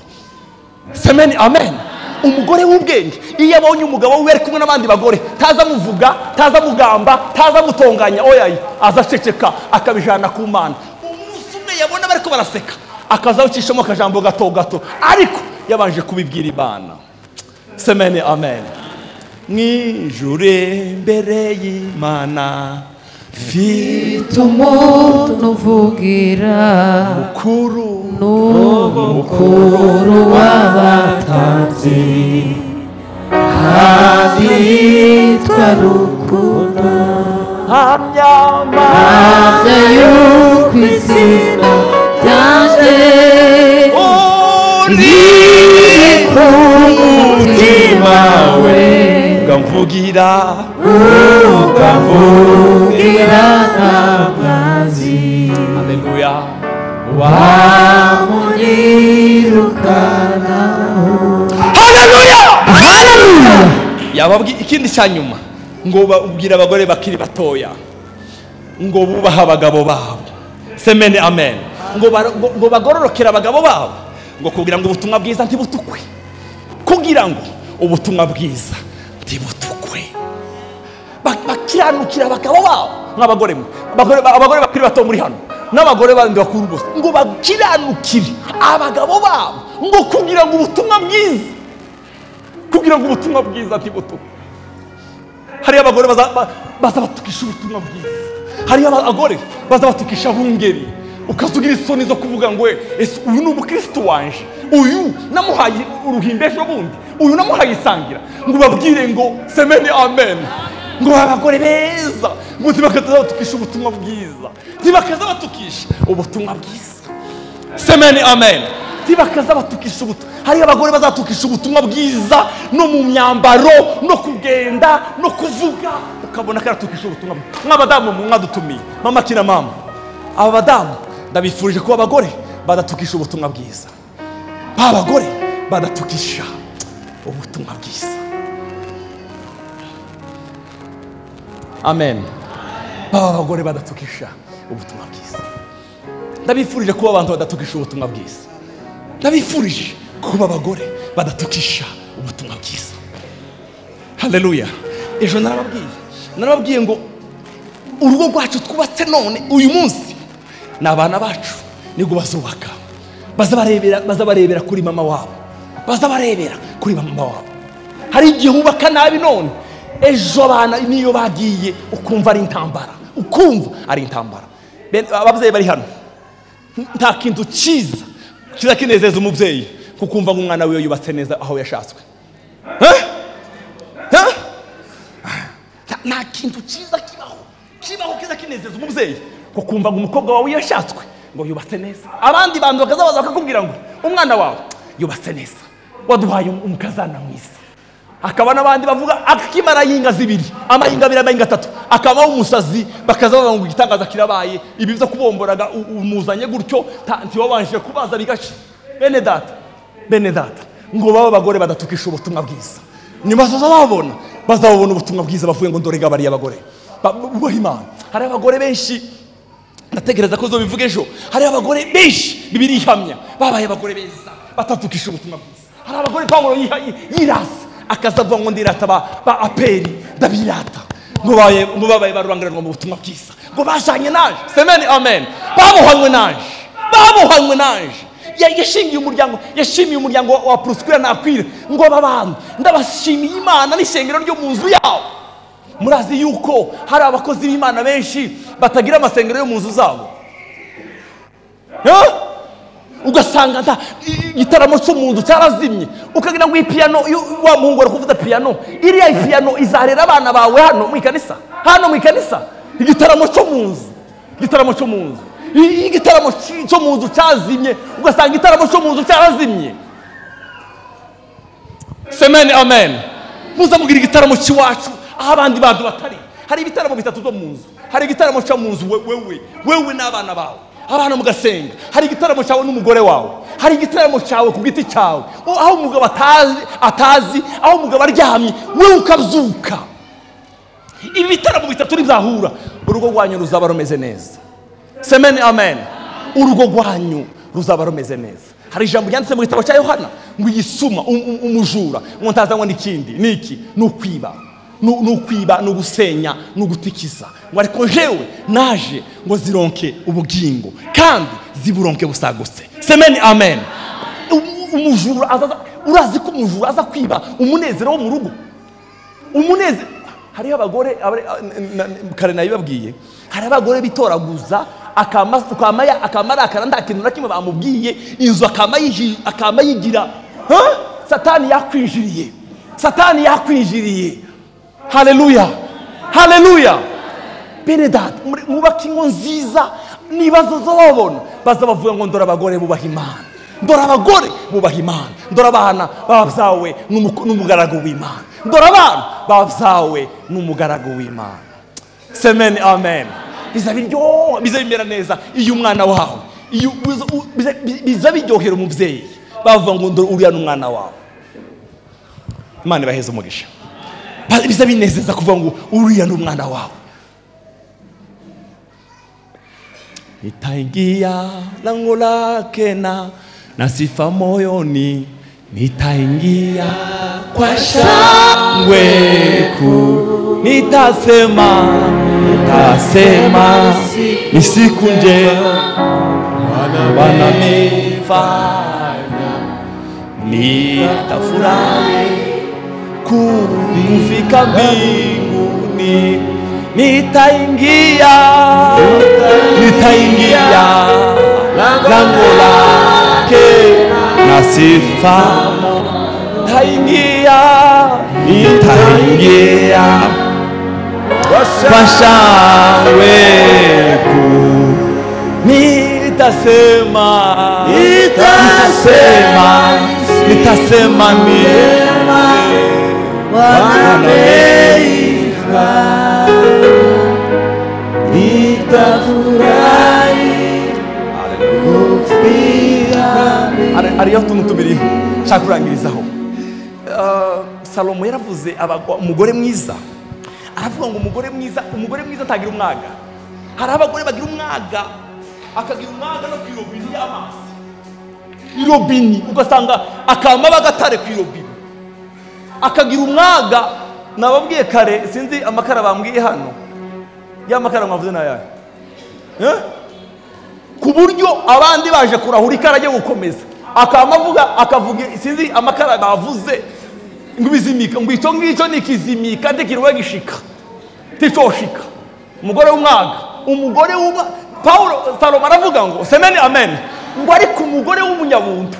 Semeni amen. Umugore w'ubwenge iyo abonye umugabo we ari kumwe n'abandi bagore, taza muvuga, taza mugamba, taza mutonganya, oyayi azaceceka akabijana ku Mana. Umunsi umwe yabona bariko baraseka, akazawucishamo akajambo gato, ariko yabanje kubibwira Imana. Semeni amen. Mwijure mbere y'Imana mfite umuntu uvugira mukuru w'abatanzi, kandi yitwa Rukundo. Hamya yuko izina ryanjye riri ku mutima we, ukamvugira n'amazi. Haleluya. Wamunyirukanaho. Haleluya. Yababwi ikindi cyanyuma ngo babwira abagore bakiri batoya ngo bubaha abagabo babo. Semeni amen. Ngo bagororokera abagabo babo, ngo kugira ngo ubutumwa bwiza ntibutukwe, kugira ngo ubutumwa bwiza ntibutukwe. Bakiranukira abagabo babo nk'abagore mwe, abagore bakiri bato muri hano n'abagore bandi bakuru bose, ngo bakiranukire abagabo babo, ngo kugira ngo ubutumwa bwiza ntibutukwe. Hari abagore baza batukisha ubutumwa bwiza, hari abagore baza batukisha bungeri, ukazugira isoni zo kuvuga ngo ese uyu ni umukristo wanje, uyu namuhaye uruhimbesho bundi, uyu namuhaye isangira. Ngo babwire ngo semeni amen. Ngo abagore beza ngo ntibakaza batukisha ubutumwa bwiza, ntibakaza batukisha ubutumwa bwiza. Semeni amen. Ntibakaza batukisha ubutumwa. Hari abagore bazatukisha ubutumwa bwiza no mu myambaro, no kugenda, no kuvuga, ukabona karatukisha ubutumwa bwiza. Mw'abadamu mwadutumiye mama kina mama, aba badamu ndabifurije kuba abagore badatukisha ubutumwa bwiza, abagore badatukisha ubutumwa bwiza. Amen. Abagore badatukisha ubutumwa bwiza. Ndabifurije kuba abantu badatukisha ubutumwa bwiza. Ndabifurije kuba abagore badatukisha ubutumwa bwiza. Haleluya. Ejo narababwiye ngo urugo rwacu twubatse none uyu munsi n'abana bacu nigo bazubaka. Baza barebera kuri mama wabo, baza barebera kuri mama wabo. Hari igihe ubaka nabi none, ejo abana niyo bagiye ukumva ari intambara, ababyeyi bari hano, nta kintu cyiza kiza kinezeza umubyeyi kukumva ngo umwana we yubatse neza aho yashatswe. Nta kintu cyiza kibaho kiza kinezeza umubyeyi kukumva ngo umukobwa wawe yashatswe ngo yubatse neza. Abandi bantu bakazabaza bakakubwira ngo umwana wawe yubatse neza, waduhaye umukazana mwiza. Akaba n'abandi bavuga akimara yinga zibiri, amayinga abiri, amayinga atatu, akabaho umusazi, bakazabaza ngo igitangaza kirabaye. Ibi byo kubomboraga umuzanye gutyo ntiwabanje kubaza bigashi. Bene data, bene data ngo baba abagore badatukisha ubutumwa bwiza nibazoza babona bazabona ubutumwa bwiza bavuye ngo ndorega bari abagore bubaha Imana. Hari abagore benshi nategereza ko zobivuga ejo, hari abagore benshi Bibiliya ihamya babaye abagore beza batatukisha ubutumwa bwiza. Hari abagore Pawulo yirasa akazavuga ngo ndirata ba aperi ndabirata ngo babaye barurangiranwa mu butumwa bwiza ngo bajanye naje. Semeni amen. babohanywe naje yashimiye umuryango wa Prospera nakwira ngo babantu ndabashimiye Imana n'ishengero ryo mu nzu yawo. Murazi yuko hari abakozi b'Imana benshi batagira amasengero yo mu nzu zabo, ugasanga igitaramo cyo mu nzu cyarazimye, ukagira ngo ipiyano wa muhungu ari kuvuza piyano, iriya piyano izarera abana bawe hano mu ikanisa, igitaramo cyo mu nzu igitaramo cyo mu nzu cyazimye, ugasanga igitaramo cyo mu nzu cyarazimye. Semeni amen. Muzamugira igitaramo cy'iwacu aho abandi bantu batari. Hari ibitaramo bitatu byo mu nzu. Hari igitaramo cyo mu nzu wewe n'abana bawe, abana mugasenga. Hari igitaramo cyawe n'umugore wawe. Hari igitaramo cyawe ku giti cyawe, aho umugabo atazi, aho umugabo aryamye wewe ukabyuka. Ibi bitaramo bitatu bizahura, urugo rwanyu ruzaba rumeze neza. Semeni amen. Urugo rwanyu ruzaba rumeze neza. Hari ijambo ryanditse mu gitabo cya Yohana ngo yisuma umujura ngo ntazanywa n'ikindi niki n'ukwiba n'ugusenya n'ugutikiza, ngo ariko jewe naje ngo zironke ubugingo kandi ziburonke busagutse. Semeni amen. Umujura urazi ko umujura aza kwiba umunezero wo mu rugo, umunezero. Hariho abagore kare nayibabwiye, hari abagore bitoraguza akamara nta kintu na kimwe bamubwiye, inzu akama yigira satani yakwinjiriye. Haleluya. Bene data mwubaka ingo nziza, nibazo babona baza bavuga ngo ndora abagore bubaha Imana, ndora abagore bubaha Imana, ndora abana babyawe n'umugaragu w'Imana, ndora abana babyawe n'umugaragu w'Imana. Semeni amen. Biza bimera neza iyo umwana wawe, biza biryohera umubyeyi bavuga ngo ndora uriya n'umwana wawe. Imana ibaheze umugisha. Biza binezeza kuvuga ngo uriya n'umwana wawe. Nitaingia lango lake na sifa moyoni, nitaingia kwa shangwe kuu, nitasema ni siku njema Bwana amefanya, nitafurahi kufika mbinguni, nitaingia lango lake na sifa, nitaingia kwa shangwe kuu, nitasema mema wanameifanya, nitafurahi kufika. Hariyo utuntu tubiri nshaka kurangirizaho. Salomo yaravuze umugore mwiza, aravuga ngo umugore mwiza atagira umwaga. Hari abagore bagira umwaga, akagira umwaga no kwirobini y'amazi, irobini ugasanga akama bagatare kwirobini, akagira umwaga. Nababwiye kare, sinzi amakara bambwiye hano, ya makara mwavuze nayaye, ku buryo abandi baje kurahura ikara ryo gukomeza akavuga sinzi amakara bavuze ngo bizimika, ngo icyo ngicyo nikizimika ndikirwe gishika ticoshika. Umugore w'umwaga, Salomo aravuga ngo semeni amen, ngo ariko umugore w'umunyabuntu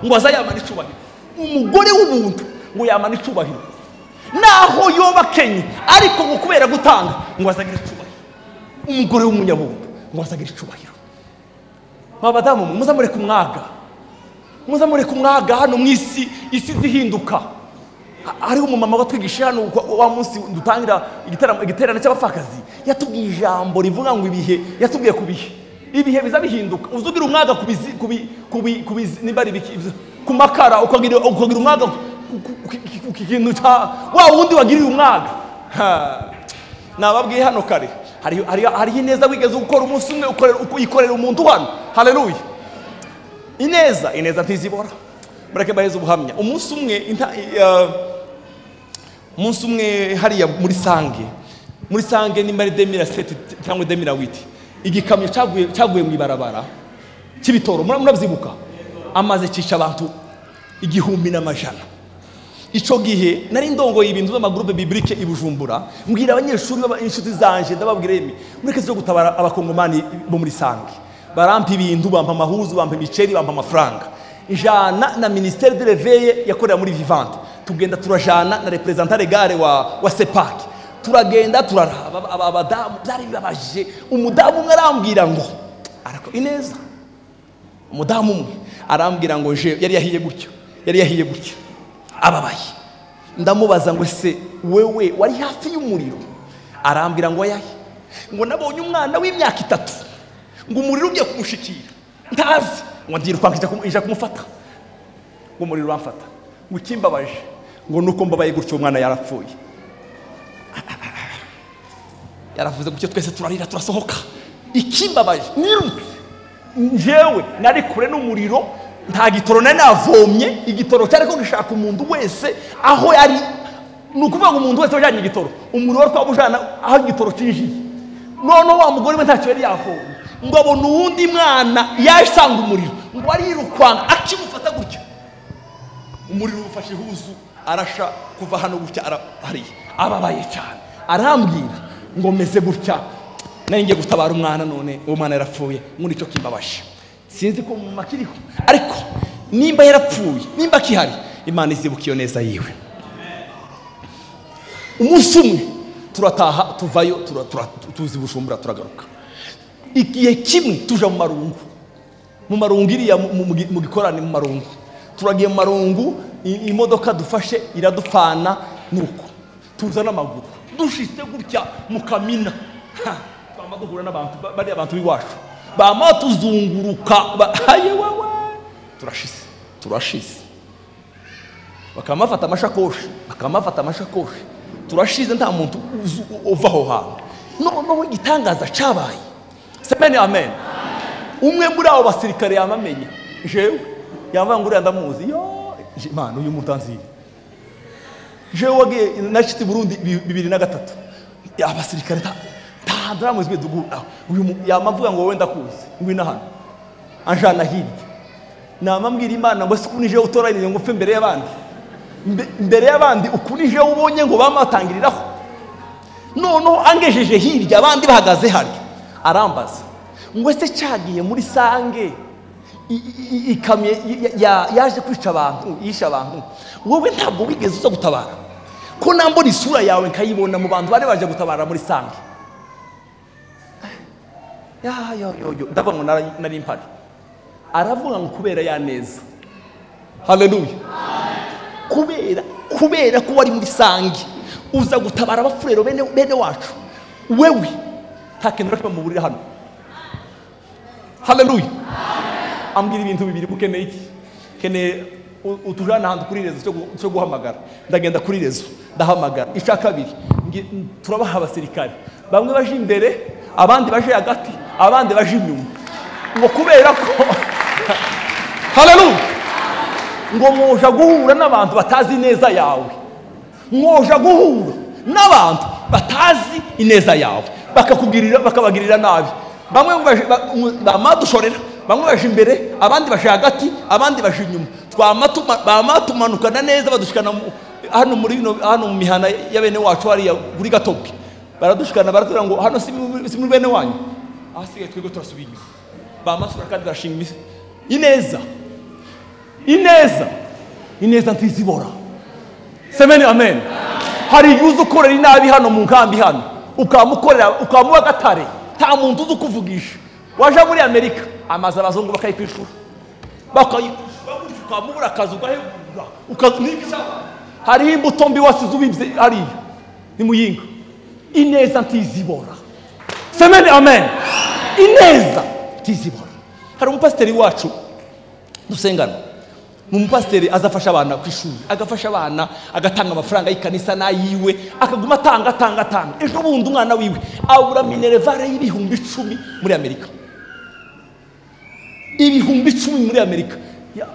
ngo azayamana icubahiro. Umugore w'ubuntu ngo yamana icubahiro, naho yoba kenye ariko ngo kubera gutanga ngo azagira icubahiro. Umugore w'umunyabuntu ngo azagira icubahiro. Mabadamu muzamure kumwaga hano mwisi zihinduka. Hariho umumama watwigisha hano wa munsi dutangira igiterane cy'abapfakazi, yatubwiye ijambo rivuga ngo ibihe biza bihinduka. Uzugira umwaga niba ari ku makara ukagira umwaga ku kintu cya wa wundi wagiriye umwaga. Nababwiye hano kare hariho ineza wigeze gukora umunsi umwe uyikorera umuntu hano. Haleluya. Ineza ntizibora. Mureke baheze ubuhamya. Umunsi umwe hariya muri Sange ni mari 2007 cyangwa 2008 igikamyo cyaguye mu ibarabara cy'ibitoro. Murabyibuka amaze cisha abantu 1,000. Ico gihe nari ndongoye ibintu by'amagroupe biblique ibujumbura, mbwira abanyeshuri b'inshuti zanje ndababwira emi mureke zo gutabara abakongomani bo muri Sange. Barampa ibintu, bampa amahuzu, bampa imiceri, bampa amafaranga. Njana na ministère de l'éveil yakorera muri Vivante, tugenda turajana na representant legale wa Sepak, turagenda turaraba abadamu byari bibabaje. Umudamu umwe arambwira ngo arako ineza, umudamu umwe arambwira ngo je yari yahiye gutyo ababaye. Ndamubaza ngo se wewe wari hafi y'umuriro? Arambwira ngo yahi, ngo nabonye umwana w'imyaka 3 ngo umuriro ugiye kumushikira ntazi, ngo ndiruka nja kumufata, ngo umuriro wamfata. Ngo ikimbabaje ngo nuko mbabaye gutyo umwana yarapfuye. Yaravuze gutyo twese turarira turasohoka. Ikimbabaje njewe nari kure n'umuriro, nta gitoro nari navomye. Igitoro cyari ko gishaka umuntu wese aho yari, nukuvuga ngo umuntu wese wajanye igitoro umuriro wari kwabujana aho igitoro cinjiye. None wa mugore we ntacyo yari yavomye, ngo abona uwundi mwana yasanga umuriro, ngo arirukwanga akimufata gutyo umuriro ufashe ihuzu arasha kuva hano gutya hariya ababaye cyane. Arambwira ngo meze gutya nari ngiye gutabara umwana, none uwo mwana yarapfuye. Muri cyo kimbabasha, sinzi ko mu makiriho, ariko nimba yarapfuye, nimba kihari, Imana izibuka iyo neza yiwe. Umunsi umwe turataha tuvayo tuzi Bujumbura turagaruka. Igihe kimwe tuja mu marungu iriya mu gikorane mu marungu. Turagiye mu marungu, imodoka dufashe iradupfana, nuko tuza n'amaguru dushitse gutya mu Kamina. Twamaduhura n'abantu bari abantu biwacu bama tuzunguruka haye wewe turashize bakamafata amashakoshi turashize, nta muntu uva aho hantu. No igitangaza cabaye. Semeni amen. Umwe muri abo basirikare yamamenye jewe, yamva ngo uriya ndamuzi. Yo Imana uyu mutanzire jewe wagiye nashitse Burundi 2003. Abasirikare ndamuzi dugu uyu yamavuga ngo wowe ndakuzi ngwina hano anjana hirya. Namambwira Imana ngo sikunije utoranyije ngo mfe mbere y'abandi ukunije ubonye ngo bamatangiriraho. Noneho angejeje hirya abandi bahagaze harya, arambaza ngo se cyagiye muri Sange ikamye yaje kwica abantu, yisha abantu, wowe ntabwo wigeze uza gutabara? Ko nambona isura yawe nkayibona mu bantu bari baje gutabara muri Sange. Yo ndabona nari mpari. Aravuga ngo kubera ya neza. Haleluya. Kubera ko wari muri Sange uza gutabara abafurero bene wacu, wewe ntakenera ko muburira hano. Haleluya. Ambwira ibintu bibiri bukeneye iki? Keneye utujana hantu kuri rezo cyo guhamagara. Ndagenda kuri rezo ndahamagara. Icya kabiri turabaha abasirikare, bamwe baje imbere, abandi baje hagati, abandi baje inyuma, ngo kubera ko haleluya, ngo mwoja guhura n'abantu batazi neza yawe, mwoja guhura n'abantu batazi ineza yawe, bakabagirira nabi. Bamwe bamadushorera, bamwe baje imbere, abandi baje hagati, abandi baje inyuma. Bamatumanukana neza badushikana hano mu mihana ya bene wacu hariya buri Gatoke. Baradushikana baratura ngo hano si muri bene wanyu, ahasigaye twego turasubiye inyuma. Bamasura kandi barashinga ineza ntizibora. Semeni amen. Hari yuzo ukorera inabi hano mu nkambi hano, ukamuba Gatare, nta muntu uzi kuvugisha. Waje muri Amerika amaze abazungu bakayikwishura, ukamubura akazi ugahebura ukazinikisha. Hari imbuto mbi wasize ubibye hariya ni muyinga. Ineza ntizibora. Semeni amen. Ineza ntizibora. Hari umupasiteri wacu dusengana umupasiteri azafasha abana ku ishuri, agafasha abana, agatanga amafaranga y'ikanisa n'ayiwe, akaguma atanga. Ejo bundi umwana wiwe abura minerevare y'ibihumbi 10 muri Amerika. Ibihumbi 10 muri Amerika.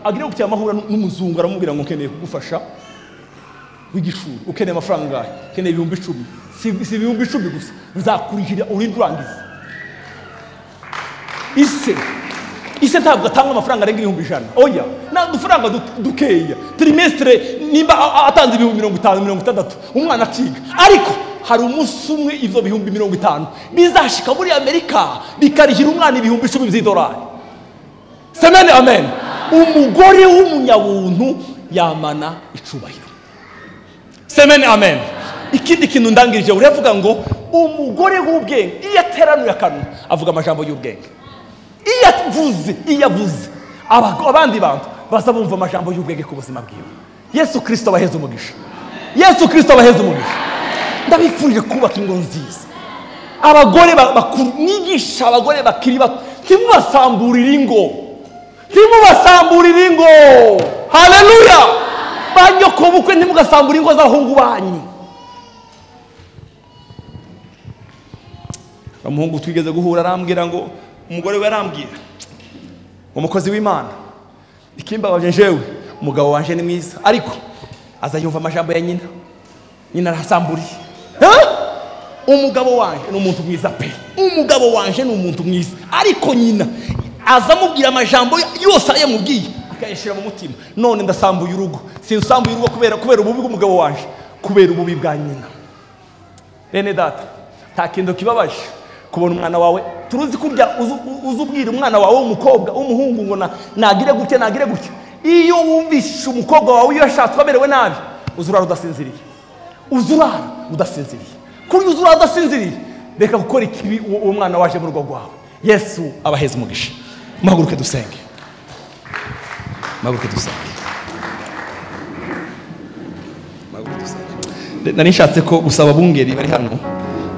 Agira gutya amahura n'umuzungu aramubwira ngo nkeneye kugufasha w'igishuri, ukeneye amafaranga ngahe? Ukeneye ibihumbi 10. Si ibihumbi 10 gusa, nzakurihira urindurangiza. Ise ntabwo atanga amafaranga arenga 100,000. Oya, na dufaranga dukeya. Trimestre nimba atanze 50-60 umwana akiga. Ariko hari umunsi umwe ivyo 50 bizashika muri Amerika bikarihira umwana ibihumbi 10 by'idolari. Semene amen. Umugore w'umunyabuntu yamana icubahiro. Semene amen. Ikindi kintu ndangirije uravuga ngo umugore w'ubwenge iyo ateranuye akanwa avuga amajambo y'ubwenge. Iyo avuze abandi bantu baza bumva amajambo y'ubwenge ku buzima bwiwe. Yesu Kristo abaheze umugisha. Ndabifurije kubaka ingo nziza. Abagore bakuru nigisha abagore bakiri bato timubasamburira ingo. Haleluya. Banyoko bukwe ntimugasambura ingo z'abahungu banyu. Umuhungu twigeze guhura arambwira ngo umugore we arambwira umukozi w'Imana ikimbabaje jewe umugabo wanje ni mwiza ariko azayumva amajambo ya nyina arasamburiye. Umugabo wanje ni umuntu mwiza pe, ariko nyina azamubwira amajambo yose ayamubwiye akayashira mu mutima. None ndasambuye urugo, sinsambuye urugo kubera ububi bw'umugabo wanje, kubera ububi bwa nyina. Bene data, nta kintu kibabaje kubona umwana wawe turuzi kurya uzubwira umwana wawe w'umukobwa w'umuhungu ngo nagire gutya. Iyo wumvishe umukobwa wawe iyo yashatswe amerewe nabi uzurara udasinziriye. Kuri uzurara udasinziriye reka gukora ikibi uwo mwana waje mu rugo rwawe. Yesu abaheze umugisha. Muhaguruke dusenge. Nari nshatse ko gusaba abungeri bari hano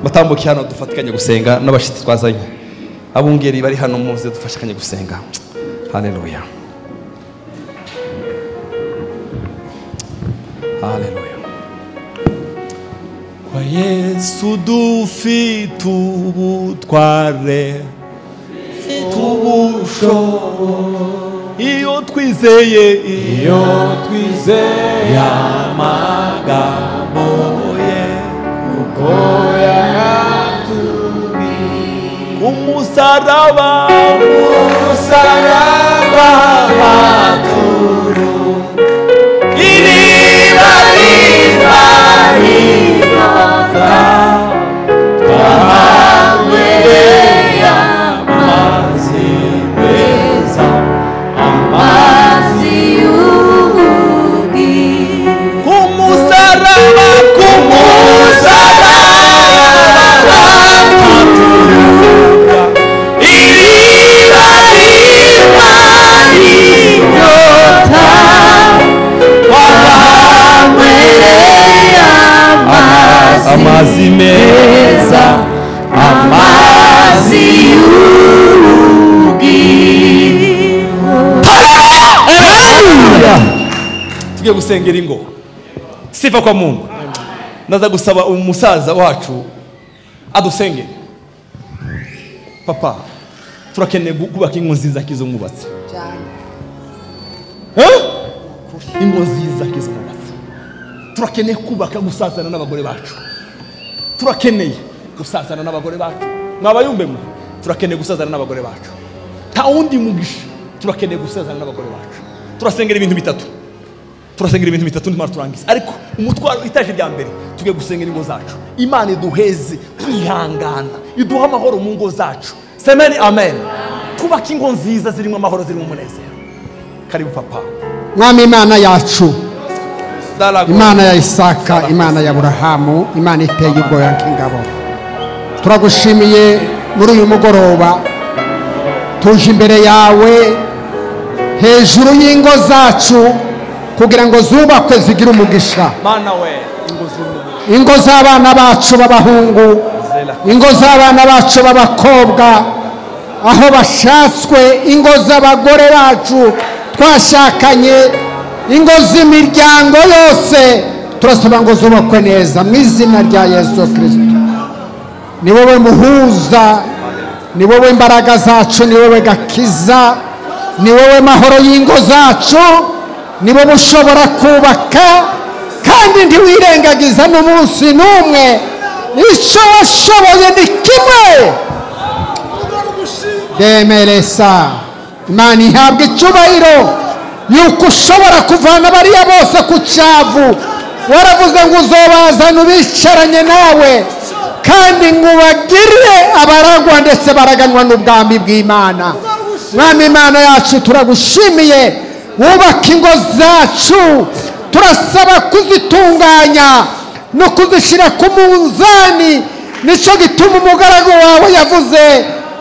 batambuke hano dufatikanye gusenga n'abashitsi twazanye. Abungeri bari hano muze dufashikanye gusenga. Haleluya. Kwa Yesu dufite ubutware iyo twizeye amagambo ye uko yatubwiye umusaraba baturu iriba twahawereye amazi meza, amazi y'ubugingo. Kumusaraba haturuka iriba inyota, twahawereye amazi meza, amazi y'ubugingo. Haleluya. Tugiye gusengera ingo. Sifa kwa Mungu. Ndaza gusaba umusaza wacu adusengere. Papa, turakeneye kubaka ingo nziza kizo mwubatse. Ingo nziza kizo mwubatse. Turakeneye kubaka gusazana n'abagore bacu. Mwabayumbe mwe. Turakeneye gusazana n'abagore bacu. Ta undi mugisha. Turakeneye gusazana n'abagore bacu. Turasengera ibintu bitatu ndimara turangiza. Ariko umutwaro itaje rya mbere tugiye gusengera ingo zacu. Imana iduheze kwihangana, iduha amahoro mu ngo zacu. Semeni amen. Kubaka ingo nziza zirimo amahoro, zirimo umunezero. Karibu papa. Mwami Imana yacu, Imana ya Isaka, Imana ya Aburahamu, Imana iteye ubwoya nk'ingabo, turagushimiye muri uyu mugoroba. Tuje imbere yawe hejuru y'ingo zacu kugira ngo zubakwe zigire umugisha. Ingo z'abana bacu b'abahungu, ingo z'abana bacu b'abakobwa, aho bashatswe, ingo z'abagore bacu twashakanye, ingo z'imiryango yose turasaba ngo zubakwe neza mu izina rya Yesu Kristo. Ni wowe muhuza, ni wowe imbaraga zacu, ni wowe gakiza, ni wowe mahoro y'ingo zacu, ni wowe ushobora kubaka kandi ntiwirengagiza n'umunsi n'umwe. Icyo washoboye ni kimwe. Demeresa Imana ihabwa icyubahiro yuko ushobora kuvana bariya bose ku cyavu. Waravuze ngo uzobazana ubicaranye nawe kandi ngo ubagirire abaragwa ndetse baraganwa n'ubwami bw'Imana. Mwami Imana yacu turagushimiye, wubaka ingo zacu, turasaba kuzitunganya no kuzishyira ku munzani. Nicyo gituma umugaragu wawe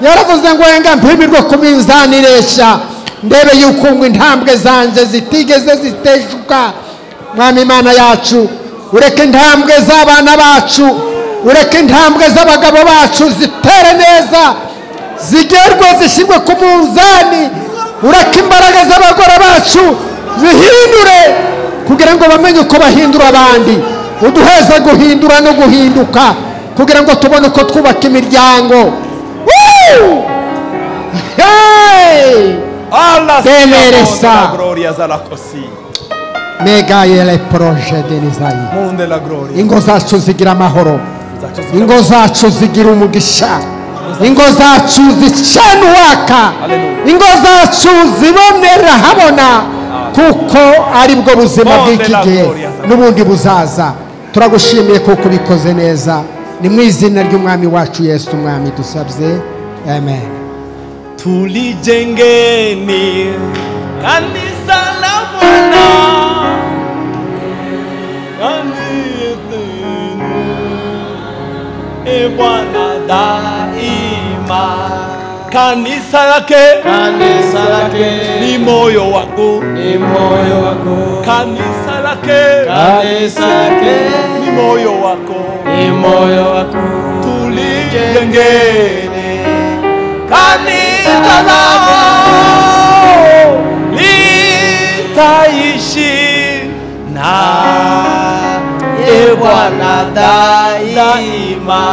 yaravuze ngo wenga mpimirwe ku minzani ireshya, ndebe yuko ngo intambwe zanjye zitigeze ziteshuka. Mwami Imana yacu, ureke intambwe z'abana bacu, ureke intambwe z'abagabo bacu zitere neza, zigerwe zishyirwe ku munzani. Ureke imbaraga z'abagore bacu zihindure kugira ngo bamenye uko bahindura abandi. Uduheze guhindura no guhinduka kugira ngo tubone uko twubaka imiryango. Demeresa Mega yele projet de Nizayi. Ingo zacu zigira amahoro, ingo zacu zigira umugisha, ingo zacu zicana uwaka, ingo zacu zibonera habona, kuko ari bwo buzima bw'iki gihe n'ubundi buzaza. Turagushimiye kuko ubikoze neza, ni mu izina ry'umwami wacu Yesu umwami dusabye, amen. Tulijengeni kanisa la Bwana, e Bwana daima. Kanisa lake ni moyo wako, kanisa lake ni moyo wako, tulijengeni kanisa lao litaishi na e Bwana daima.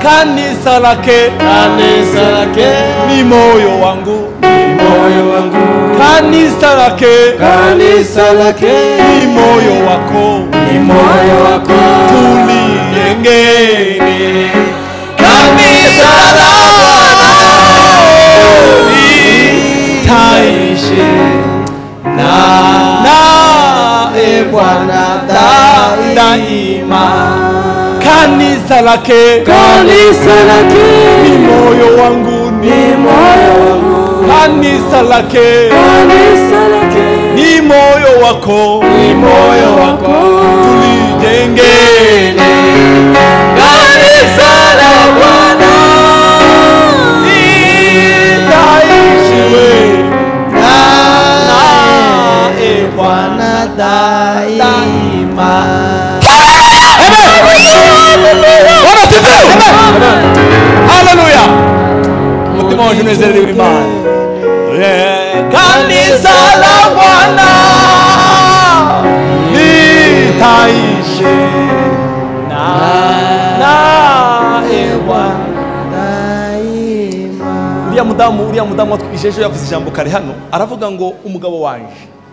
Kanisa lake ni moyo wangu, kanisa lake ni moyo wako, tulijengeni kanisa lao litaishi na e Bwana daima. Kanisa lake ni moyo wangu, kanisa lake ni moyo wako, tulijengeni kanisa la Bwana litaishiwe na e Bwana daima. Haleluya. Mutima wacu unezerewe Imana. Kanisa la Bwana litaishi na e Bwana daima. Uriya mudamu watwigishije ejo yavuze ijambo kare hano, aravuga ngo umugabo wanje,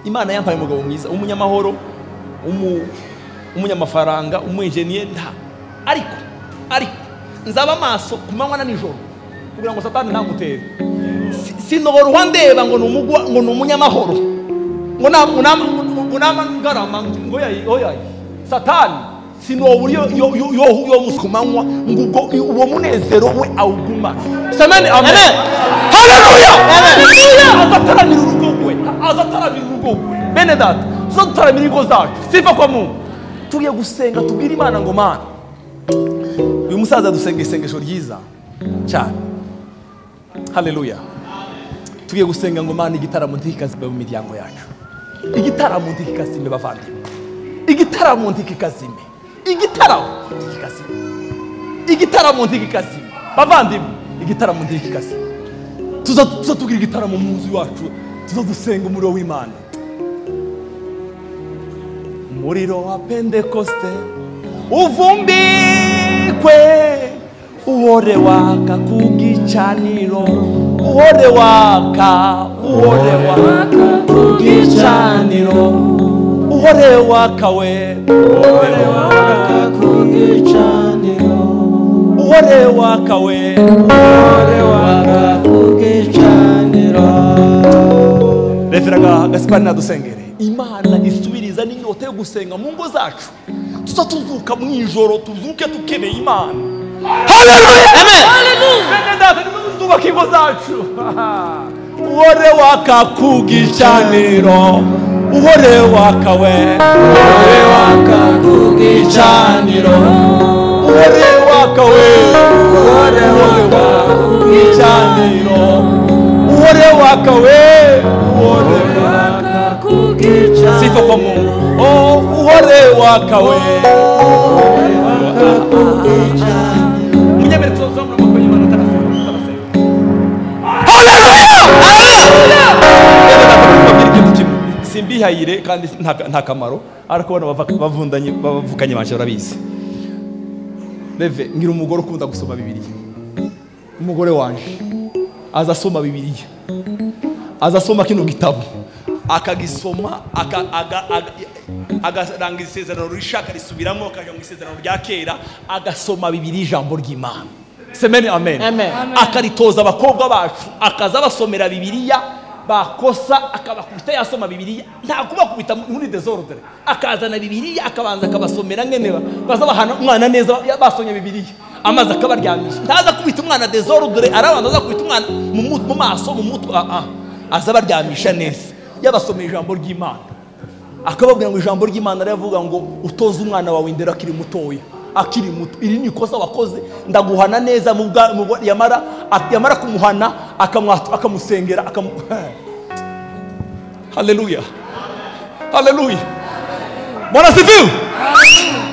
Imana yampaye umugabo mwiza, umunyamahoro, umunyamafaranga, umwenjeniye ariko nzaba amaso ku manywa na nijoro kugira ngo Satani ntamutere. Sinoroha ndeba ngo ni umunyamahoro, ngo namangarama ngo oya Satani sinoburi yo muskumanywa ngo uwo munezero we awuguma. Amen. Haleluya. Azataramira urugo we, bene data tuzataramira ingo zacu, sifa kwa Mungu. Tugiye gusenga tubwira Imana ngo Mana, uyu musaza dusenge isengesho ryiza cyane. Haleluya. Tugiye gusenga ngo Mana igitaramo ntikazime mu miryango yacu, igitaramo ntikazime bavandimwe, igitaramo ntikazime, igitaramo ntikazime bavandimwe, igitaramo ntikazime. Tuza tugira igitaramo mu nzu yacu, tuzodusenga umuriro w'Imana. Umuriro wa Pentekoste uvumbikwe, uhore waka ku gicaniro, uhore waka ku gicaniro, uhore waka we, uhore waka ku gicaniro, uhore waka we, uhore waka ku gicaniro. Referaga Gaspari nadusengere Imana isubiriza n'inyota yo gusenga mu ngo zacu, tuzuka mu ijoro, tuzuke tukeneye Imana. Haleluya, amen, haleluya. Ndata tuzuka ingo zacu, uhore waka ku gicaniro, uhore waka we, uhore waka ku gicaniro, uhore waka we, uhore waka ku gicaniro, uhore waka we, uhore waka ku gicaniro. Sifa kwa Mungu. Oh, uhore waka we, uhore waka ku gicaniro. Munyemere tuzamura makwenye Imana tarasema. Haleluya, haleluya. Simbihayire kandi nta kamaro, ariko bana bavukanye banje barabizi. Leve ngira umugore ukunda gusoma Bibiliya. Umugore wanje azasoma Bibiliya, azasoma kino gitabo, akagisoma agarangiza isezerano rishaka risubiramo, akaja mu isezerano rya kera, agasoma Bibiliya ijambo ry'Imana. Semeni amen, amen. Akaritoza abakobwa bacu, akaza basomera Bibiliya, bakosa akabakubita yasoma Bibiliya, nta kubakubita muri desordre, akazana Bibiliya akabanza akabasomera ngeneba, baza bahana umwana neza basonye Bibiliya, amaze akabaryamisha, ntaza kubita umwana desordre, arabanza aza kubita umwana mu maso mu mutwe, azabaryamisha neza, yabasomera ijambo ry'Imana, akababwira ngo ijambo ry'Imana ryavuga ngo utoza umwana wawe indera akiri mutoya, akiri muto, iri ni ikosa wakoze, ndaguhana neza yamara kumuhana akamusengera Haleluya, haleluya. Bwana sifiwe.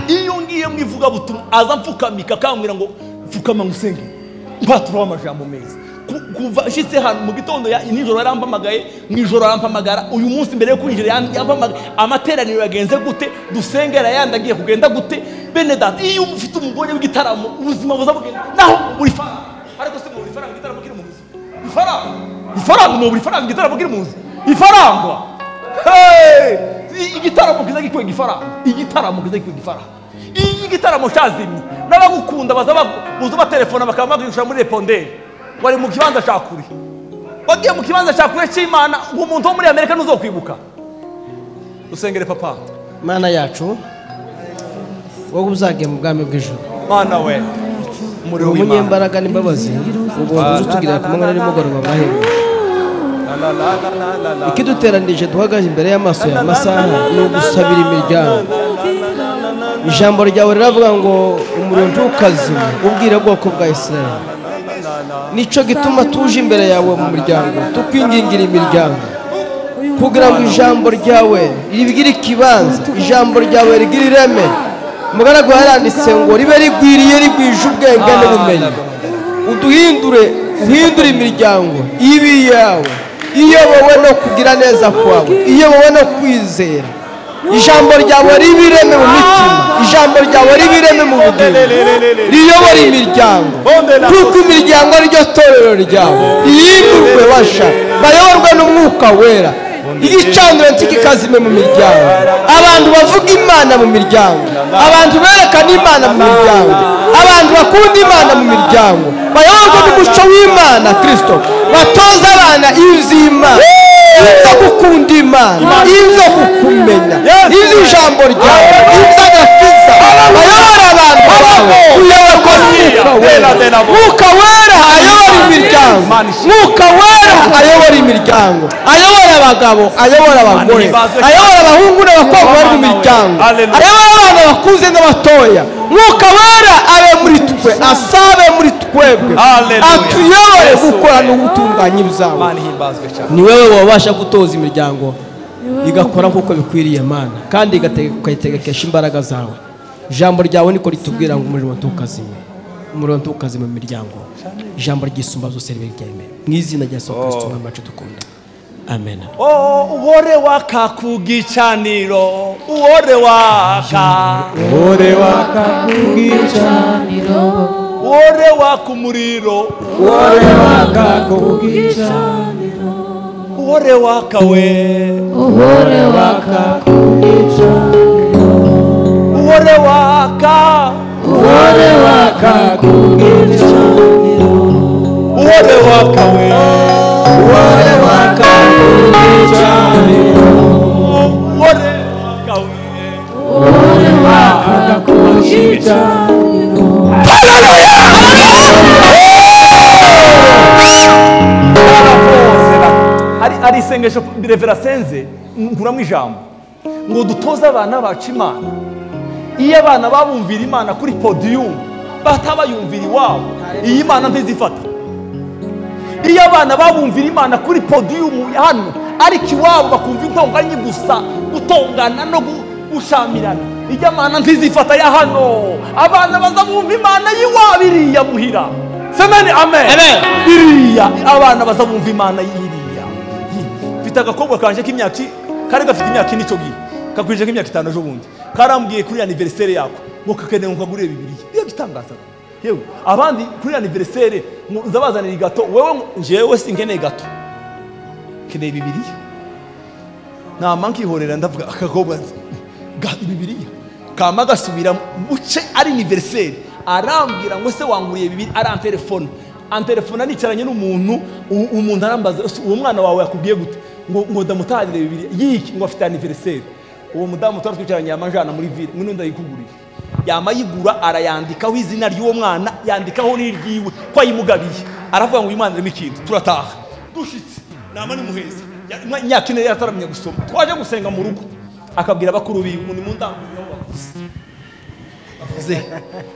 Iyo ngiye mwivuga butumwa aza mfukamika akambwira ngo mfukama ngusenge, mpatura amajambo meza. Kuva shitse hano mu gitondo ya nijoro yarampamagaye, mwijoro arampamagara, uyu munsi mbere yo kwinjira yampamagaye, amateraniro yagenze gute, dusengera yandagiye kugenda gute. Bene data, iyo ufite umugore w'igitaramo ubuzima buzabugenda naho muri fara, ariko se muri fara igitaramo kiri mu nzu, ifaranga mu muri fara igitaramo kiri mu nzu, ifaranga. Igitaramo kiza gikwe gifaranga, igitaramo kiza gikwe gifaranga, igitaramo cyazimye, n'abagukunda baza telefona bakamagusha muri répondeur, wari mu kibanza cyakuri, wagiye mu kibanza cyakuri cy'Imana, umuntu wo muri Amerika ntuzokwibuka. Dusengere papa Mana yacu, wowe uzagiye mu bwami bw'ijuru. Mana we, umuriro w'Imana, umunyembaraga n'imbabazi, ubwo tuzutugirira ku manywa n'imugoroba bahemba. Ikiduteranije duhagaze imbere y'amaso y'amasaha ni ugusabira imiryango. Ijambo ryawe riravuga ngo umuriro ntukazime, ubwire bwoko bwa Isirayeli. Nico gituma tuje imbere yawe mu miryango, tukwingingira imiryango, kugira ngo ijambo ryawe ribigire ikibanza, ijambo ryawe rigire ireme. Umugaragu yaranditse ngo ribe rigwiriye, rigwije ubwenge n'ubumenyi. Uhindure imiryango ibi yawe, iyobowe no kugira neza kwawe, iyobowe no kwizera. Ijambo ryawe ribireme mu mitima, ijambo ryawe ribireme mu bugingo, riyobora imiryango, kuko imiryango ryo torero ryawe. Iyimurwe basha bayoborwa n'umwuka wera, igicaniro ntikikazime mu miryango, abantu bavuga Imana mu miryango, abantu berekana Imana mu miryango, abantu bakunda Imana mu miryango, bayoborwa n'umuco w'Imana Kristo, batoza abana iz'Imana, izo gukunda Imana, izo kukumenya, izo ijambo ryawe, izo agakiza, bayobora abantu bawe, uyoborwa n'umwuka wera. Mwuka wera ayobora imiryango, mwuka wera ayobora imiryango, ayobora abagabo, ayobora abagore, ayobora abahungu n'abakobwa bari mu miryango, ayobora abana bakuze n'abatoya. Mwuka wera abe muri twe, asabe muri twebwe, atuyobore gukora no gutunganya ibyawe. Ni wewe wabasha gutoza imiryango igakora nk'uko bikwiriye Mana, kandi ukayitegekesha imbaraga zawe. Ijambo ryawe niko ritubwira ngo umuriro ntukazime mu miryango. Ijambo ry'isumba zose ribe ryemeye mu izina rya Yesu Kristo umwami wacu dukunda. Amen. uhore waka ku gicaniro, uhore waka, Uhore waka ku gicaniro, uhore waka umuriro, uhore waka ku gicaniro, uhore waka we, uhore waka ku gicaniro, uhore waka, uhore waka ku gicaniro, uhore waka we, uhore waka ku gicaniro, uhore waka we. uhore waka ku gicaniro. Ari isengesho Revera Senze nkuramo ijambo ngo dutoze abana bacu Imana. Iyo abana babumvira Imana kuri podium batabayumvira iwabo, iyi Imana ntizifata. Iyo abana babumvira Imana kuri podium hano ariko iwabo bakumva intonganya gusa, gutongana no gushamirana, iyo Imana ntizifata ya hano. Abana bazabumva Imana yiwabo iriya muhira. Semeni amen. Iriya abana bazabumva Imana iriya. Mfite agakobwa kanje k'imyaka kari gafite imyaka ine cyo gihe kakwije nk'imyaka 5 ejo bundi karambwiye kuri anniversaire yako ngo kakeneye ngo kagure Bibiliya. Iyo gitangaza yewe abandi kuri anniversaire nzabazanira gato, wewe njewe sinkeneye gato, keneye Bibiliya. Na manki horera ndavuga akakobwa Bibiliya kama gasubira buce ari anniversaire arambwira ngo se wanguriye Bibiliya ari telefone antelefona nicaranye n'umuntu, umuntu arambaza uwo mwana wawe yakubwiye gute ngo ndamutahire Bibiliya yiki ngo afite anniversaire. Uwo mudamu twari twicaranye yamajana muri ville ngo ndayikuguriye, yamayigura arayandikaho izina ry'uwo mwana, yandikaho n'iryiwe ko ayimugabiye, aravuga ngo uyu mwana arimo ikintu. Turataha dushitse nama ni muheza imyaka ine yataramye gusoma, twaje gusenga mu rugo akabwira bakuru biwe ngo nimundangurira aho bavuze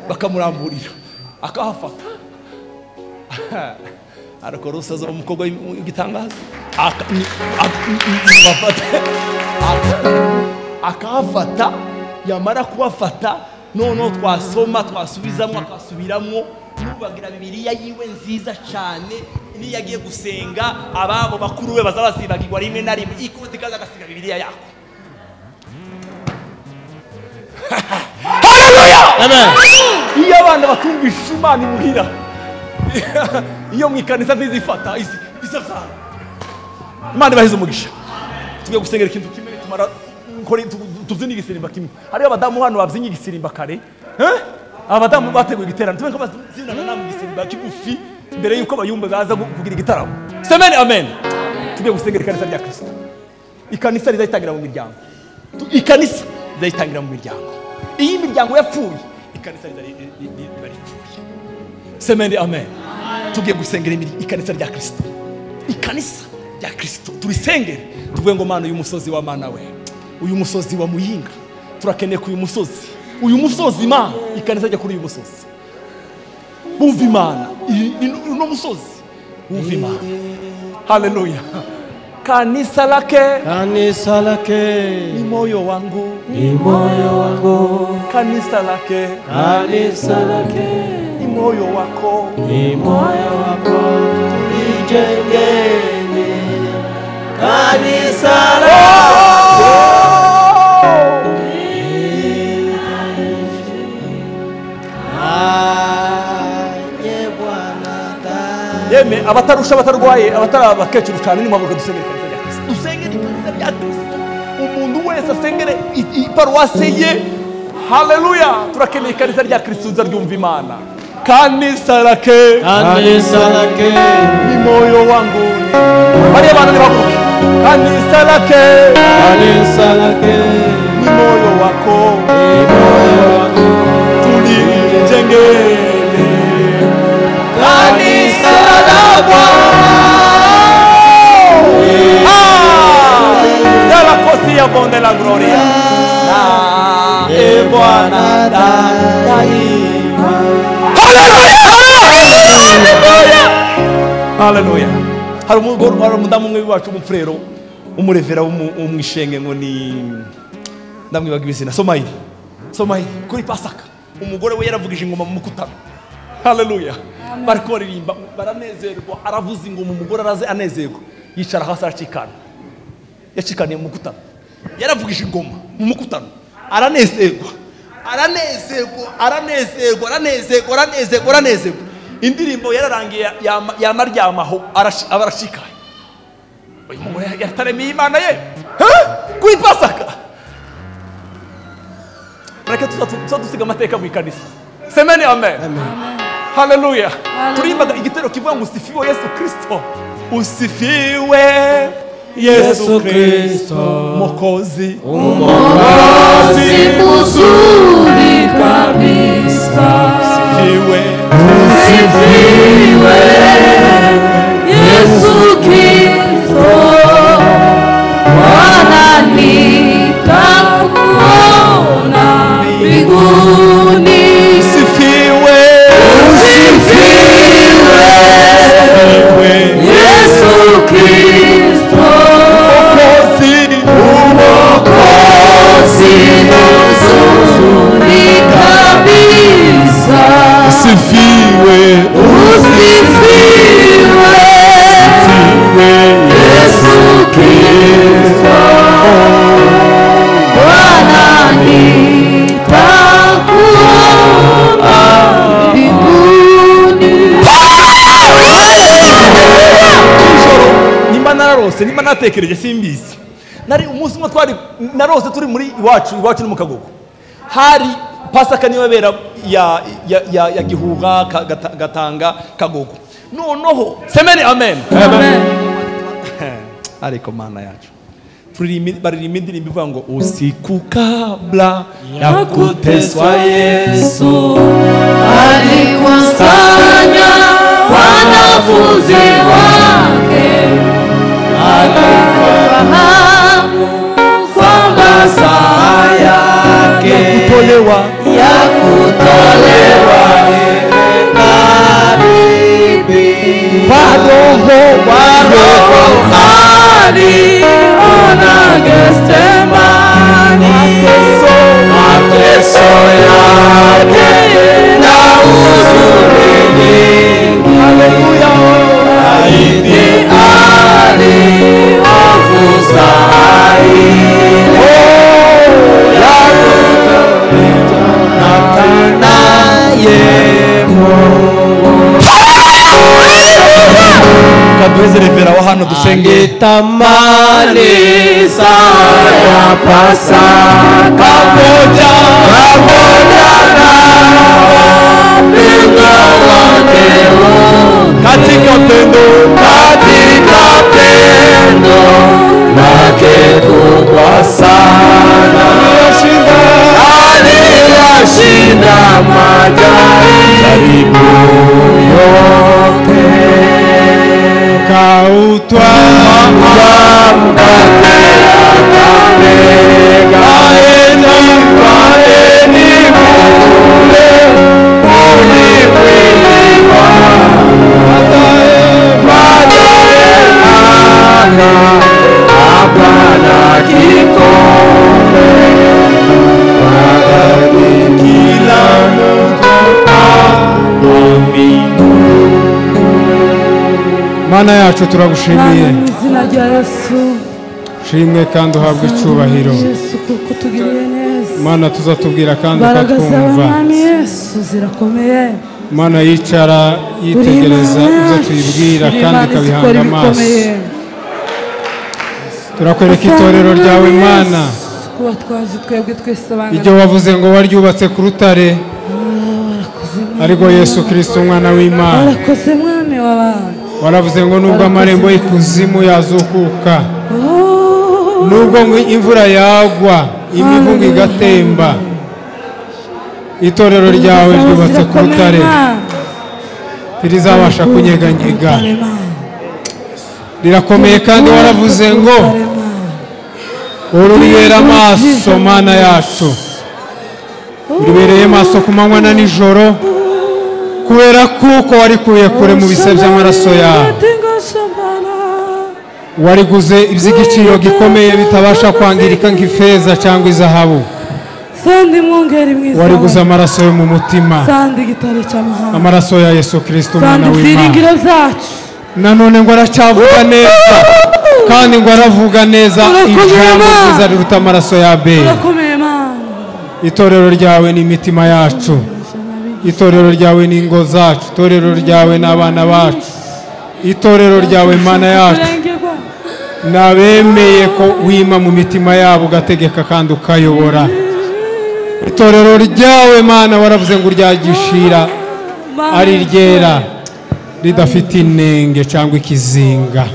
bakamuramburira akahafata arakorosa zo umukobwa w'igitangaza akafata yamara kuwafata noneho twasoma twasubizamo akasubiramo nubagira Bibiliya yiwe nziza cyane. Niyo yagiye gusenga ababo bakuru we bazabasibagirwa rimwe na rimwe ikote kaza agasiga Bibiliya yako. Haleluya amen. Iyo abana batumvisha Imana imuhira iyo mwikanisa ntizifata isafara Imana bahize umugisha. Tugiye gusengera ikintu kimwe tumara nkori tubyina igisimba kimwe. Hari abadamu hano babyinnye igisimba kare, abadamu bateguye igiterano tumenye ko bazinana namwe igisimba kigufi mbere yuko bayumbe baza kugira igitaramo. Semeni amen. Tugiye gusengera ikanisa rya Kristo. Ikanisa rizayitangira mu miryango, ikanisa rizayitangira mu miryango. Iyi miryango yapfuye ikanisa rizaripfuye. Semeni amen. Tugiye gusengera ikanisa rya Kristo, ikanisa rya Kristo turisengere, tuvuge ngo Mana uyu musozi wa Mana we, uyu musozi wa Muyinga turakeneye ku uyu musozi Mana, ikanisa rya kuri uyu musozi bumva Imana, uno musozi bumva Imana. Haleluya. Kanisa lake ni moyo wangu, kanisa lake ni moyo wako, tulijengeni kanisa lako. Yeme abatarusha abatarwaye abatari abakecuru cyane nimwabuka dusengera ikanisa rya Kristo, dusengera ikanisa rya Kristo. Umuntu wese asengere iparuwase ye. Haleluya. Turakeneye ikanisa rya Kristo ryumva Imana. Kanisa lake ni moyo wangu. Bari abantu nibaguruke. Kanisa lake ni moyo wako, tulijengeni kanisa la Bwana. La cosilla bonde la gloria. Bwana daima. Haleluya. Hari umudamu umwe wacu umufrero umurevera umwishenge ngo ni ndamwibaga ibizina Somayi kuri Pasaka umugore we yaravugije ingoma mu mukutano. Haleluya. Bariko ririmba baranezerwa, aravuza ingoma umugore araze anezerwa. yicara hasi aracikana, yacikaniye mu mukutano, yaravugije ingoma mu mukutano, aranezerwa indirimbo yararangiye yanaryamaho abarashikaye. Uyu mugore yataremiye Imana ye kuri Pasaka. Reka tuzadusiga amateka mu ikanisa. Semeni amen. Haleluya. Turimbaga igitero kivuga ngo usifiwe Yesu Kristo. Usifiwe Yesu Kristo Mwokozi. Mwokozi mzuri kabisa. Usifiwe Yesu Kristo. Bwana nitakuona mbinguni. Usifiwe Yesu Kristo. Mwokozi mzuri kabisa. Usifiwe Yesu Kristo. Bwana nitakuona mbinguni. nimba nararose, nimba natekereje simbizi. Nari umunsi umwe twari narose turi muri iwacu ni mu Kagogo. Hari Pasaka niyo bera ya Gihuga Gatanga Kagogo. Noneho semeni amen. Ariko Mana yacu baririmba indirimbo ivuga ngo usiku kabla ya kuteswa Yesu alikusanya wanafunzi wake, akafahamu kwamba saa yake ya kutolewa karibu. Kwa roho aliona Getsemani, mateso yake na huzuni nyingi. Laiti aliofuza ile ya kutolewa naye Mungu. Kaduheze revera wa hano dusenge. Tamani saa ya Pasaka pamoja na wapendwa wake katika pendo lake kubwa sana. Aliyashinda majaribu yote. Kautwa mkate akamega, kaeni mule, uli mwili wangu, baadaye hapana kikombe, baadaye kila mtu amini. Mana yacu turagushimiye, mu izina rya Yesu, shimwe kandi uhabwe icyubahiro. Yesu kuko tugiriye neza. Mana tuzatubwira kandi Imbaraga zawe ukatwumva. Mwami Yesu zirakomeye. Mana yicara yitegereza ibyo tuyibwira kandi ikabihanga amaso. Turakwereka itorero ryawe Mana, kuba twaje twebwe twese abana. iryo wavuze ngo waryubatse ku rutare, ariko Yesu Kristo umwana w'Imana. Warakoze Mwami w'abantu. Waravuze ngo nubwo amarembo y'ikuzimu yazukuka, nubwo imvura yagwa imivungo igatemba, itorero ryawe ryubatse ku rutare ntirizabasha kunyeganyega, rirakomeye. Kandi waravuze ngo urubera amaso Mana yacu, uribereye maso ku manywa na nijoro, kubera kuko warikuye kure mu bise by'amaraso yawe. Wariguze iby'igiciro gikomeye bitabasha kwangirika nk'ifeza cyangwa izahabu. Wariguze amaraso yo mu mutima, amaraso ya Yesu Kristo umwana w'Imana. nanone ngo aracyavuga neza kandi ngo aravuga neza ijambo ryiza riruta amaraso ya Abeli. Itorero ryawe ni imitima yacu, itorero ryawe ni ingo zacu, itorero ryawe n'abana bacu, itorero ryawe Mana yacu nabemeye ko wima mu mitima yabo ugategeka kandi ukayobora. Itorero ryawe Mana waravuze ngo ryagishira ari ryera ridafite inenge cyangwa ikizinga,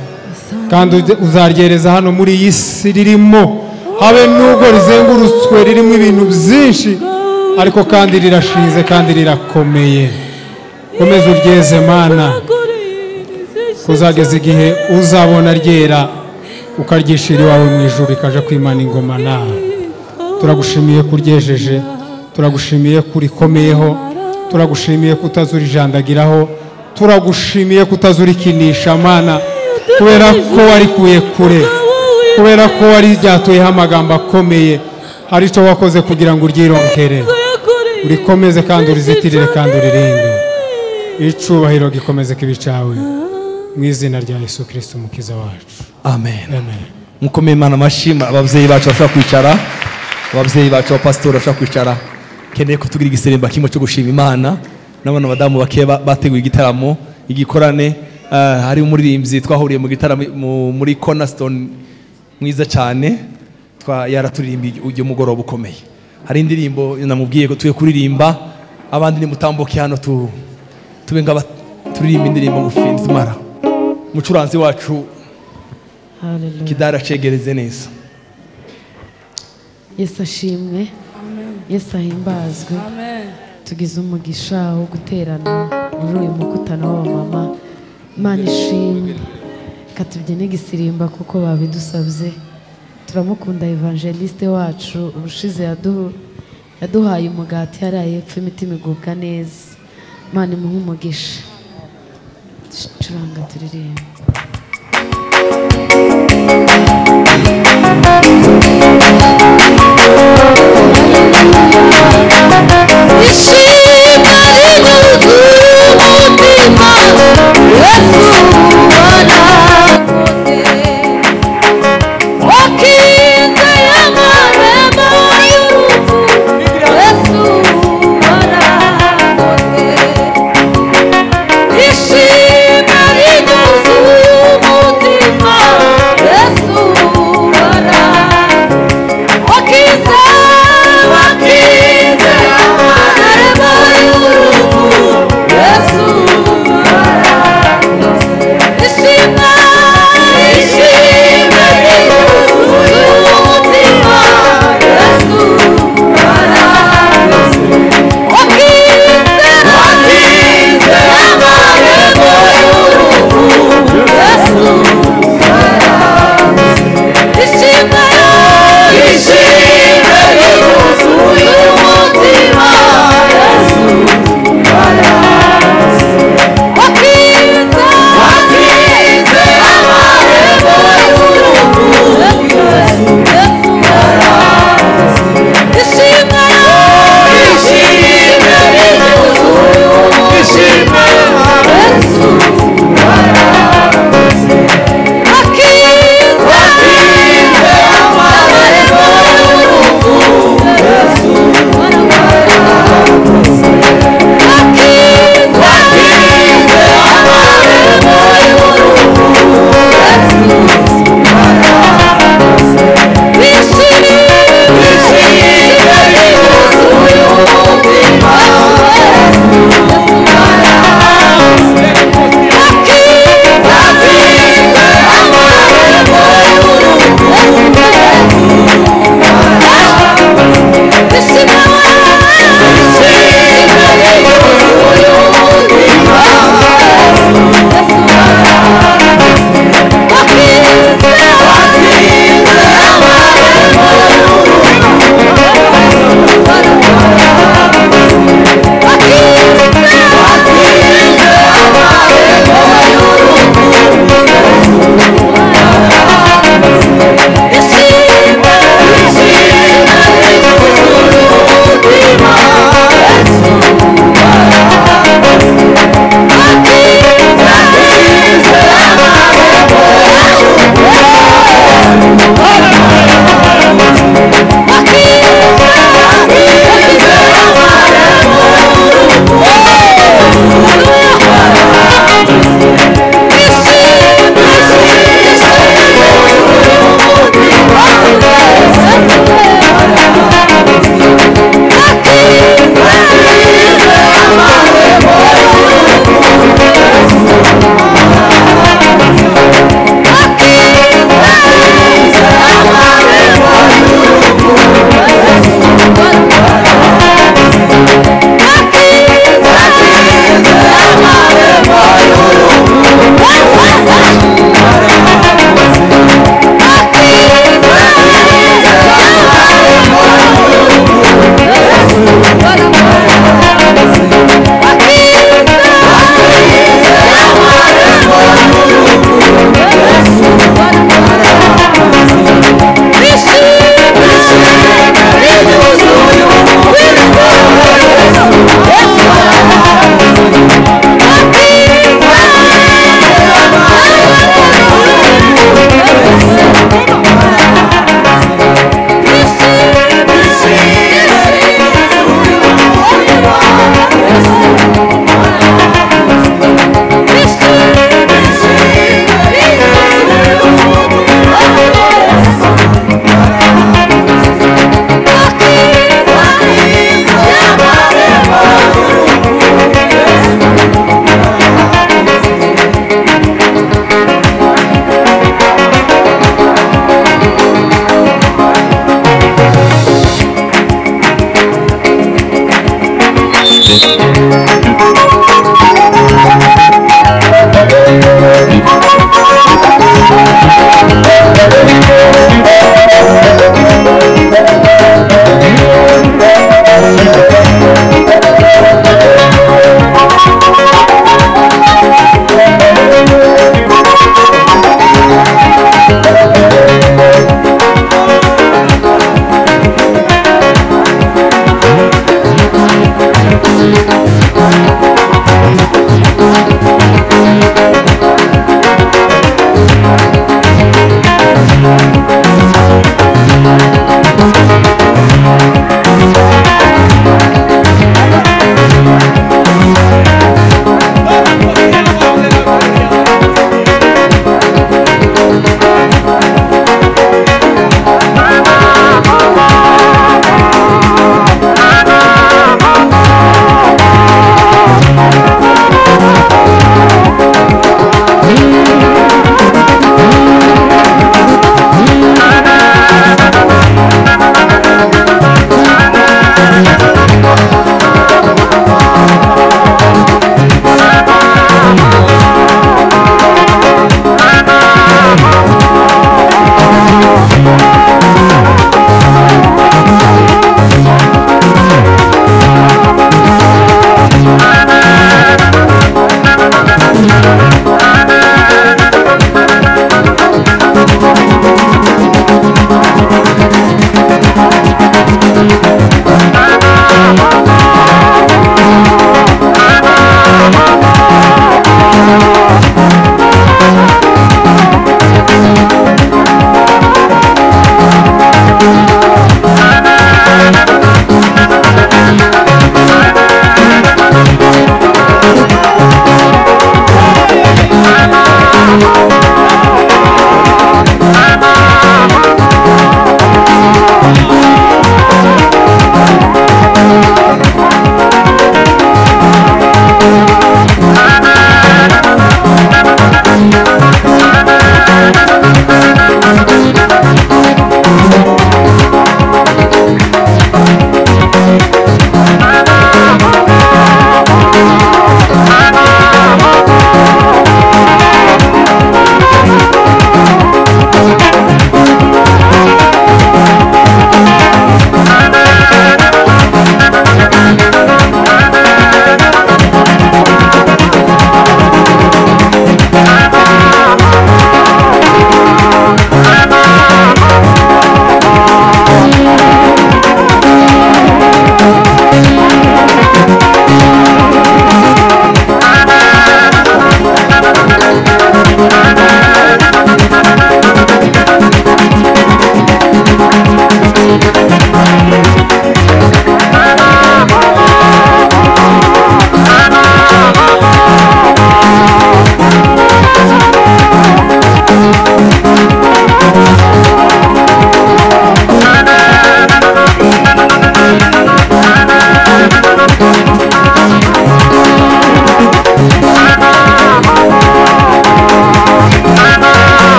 kandi uzaryereza hano muri iyi si ririmo, habe nubwo rizengurutswe ririmo ibintu byinshi, ariko kandi rirashinze kandi rirakomeye. Komeza uryeze Mana, kuzageza igihe uzabona ryera ukaryishira iwawe mu ijuru ikaja kwimana ingoma nawe. Turagushimiye kuryejeje, turagushimiye kurikomeyeho, turagushimiye kutazurijandagiraho, turagushimiye kutazurikinisha Mana, kubera ko warikuye kure, kubera ko wari ryatuyeho amagambo akomeye. Hari icyo wakoze kugira ngo uryironkere, urikomeze kandi urizitirire kandi uririnde. Icubahiro gikomeze kibicawe mu izina rya Yesu Kristo umukiza wacu. Amen. Mukomeye Imana amashimwe. Ababyeyi bacu bashaka kwicara, ababyeyi bacu abapasitori bashaka kwicara. Keneye ko tugira igiseremba kimwe cyo gushima Imana. N'abana badamu bakiye bateguye igitaramo igikorane. Hari umuririmbyi twahuriye mu gitaramo muri Cornerstone mwiza cyane, yaraturimbiye ujye mugoroba ukomeye. Hari indirimbo namubwiye ko tuye kuririmba, abandi ni mutambuke hano tube ngaba turirimba indirimbo ngufi tumara. Mucuranzi wacu Kidara cegereze neza. Yesu ashimwe, Yesu ahimbazwe. Tugize umugisha wo guterana muri uyu mukutano w'abamama. Imana ishimwe, katubyine igisirimba kuko babidusabye. Turamukunda evangeliste wacu, ubushize yaduhaye umugati hariya hepfo imitima igubwa neza. Imana imuhe umugisha. Curanga turirimba. Ishimari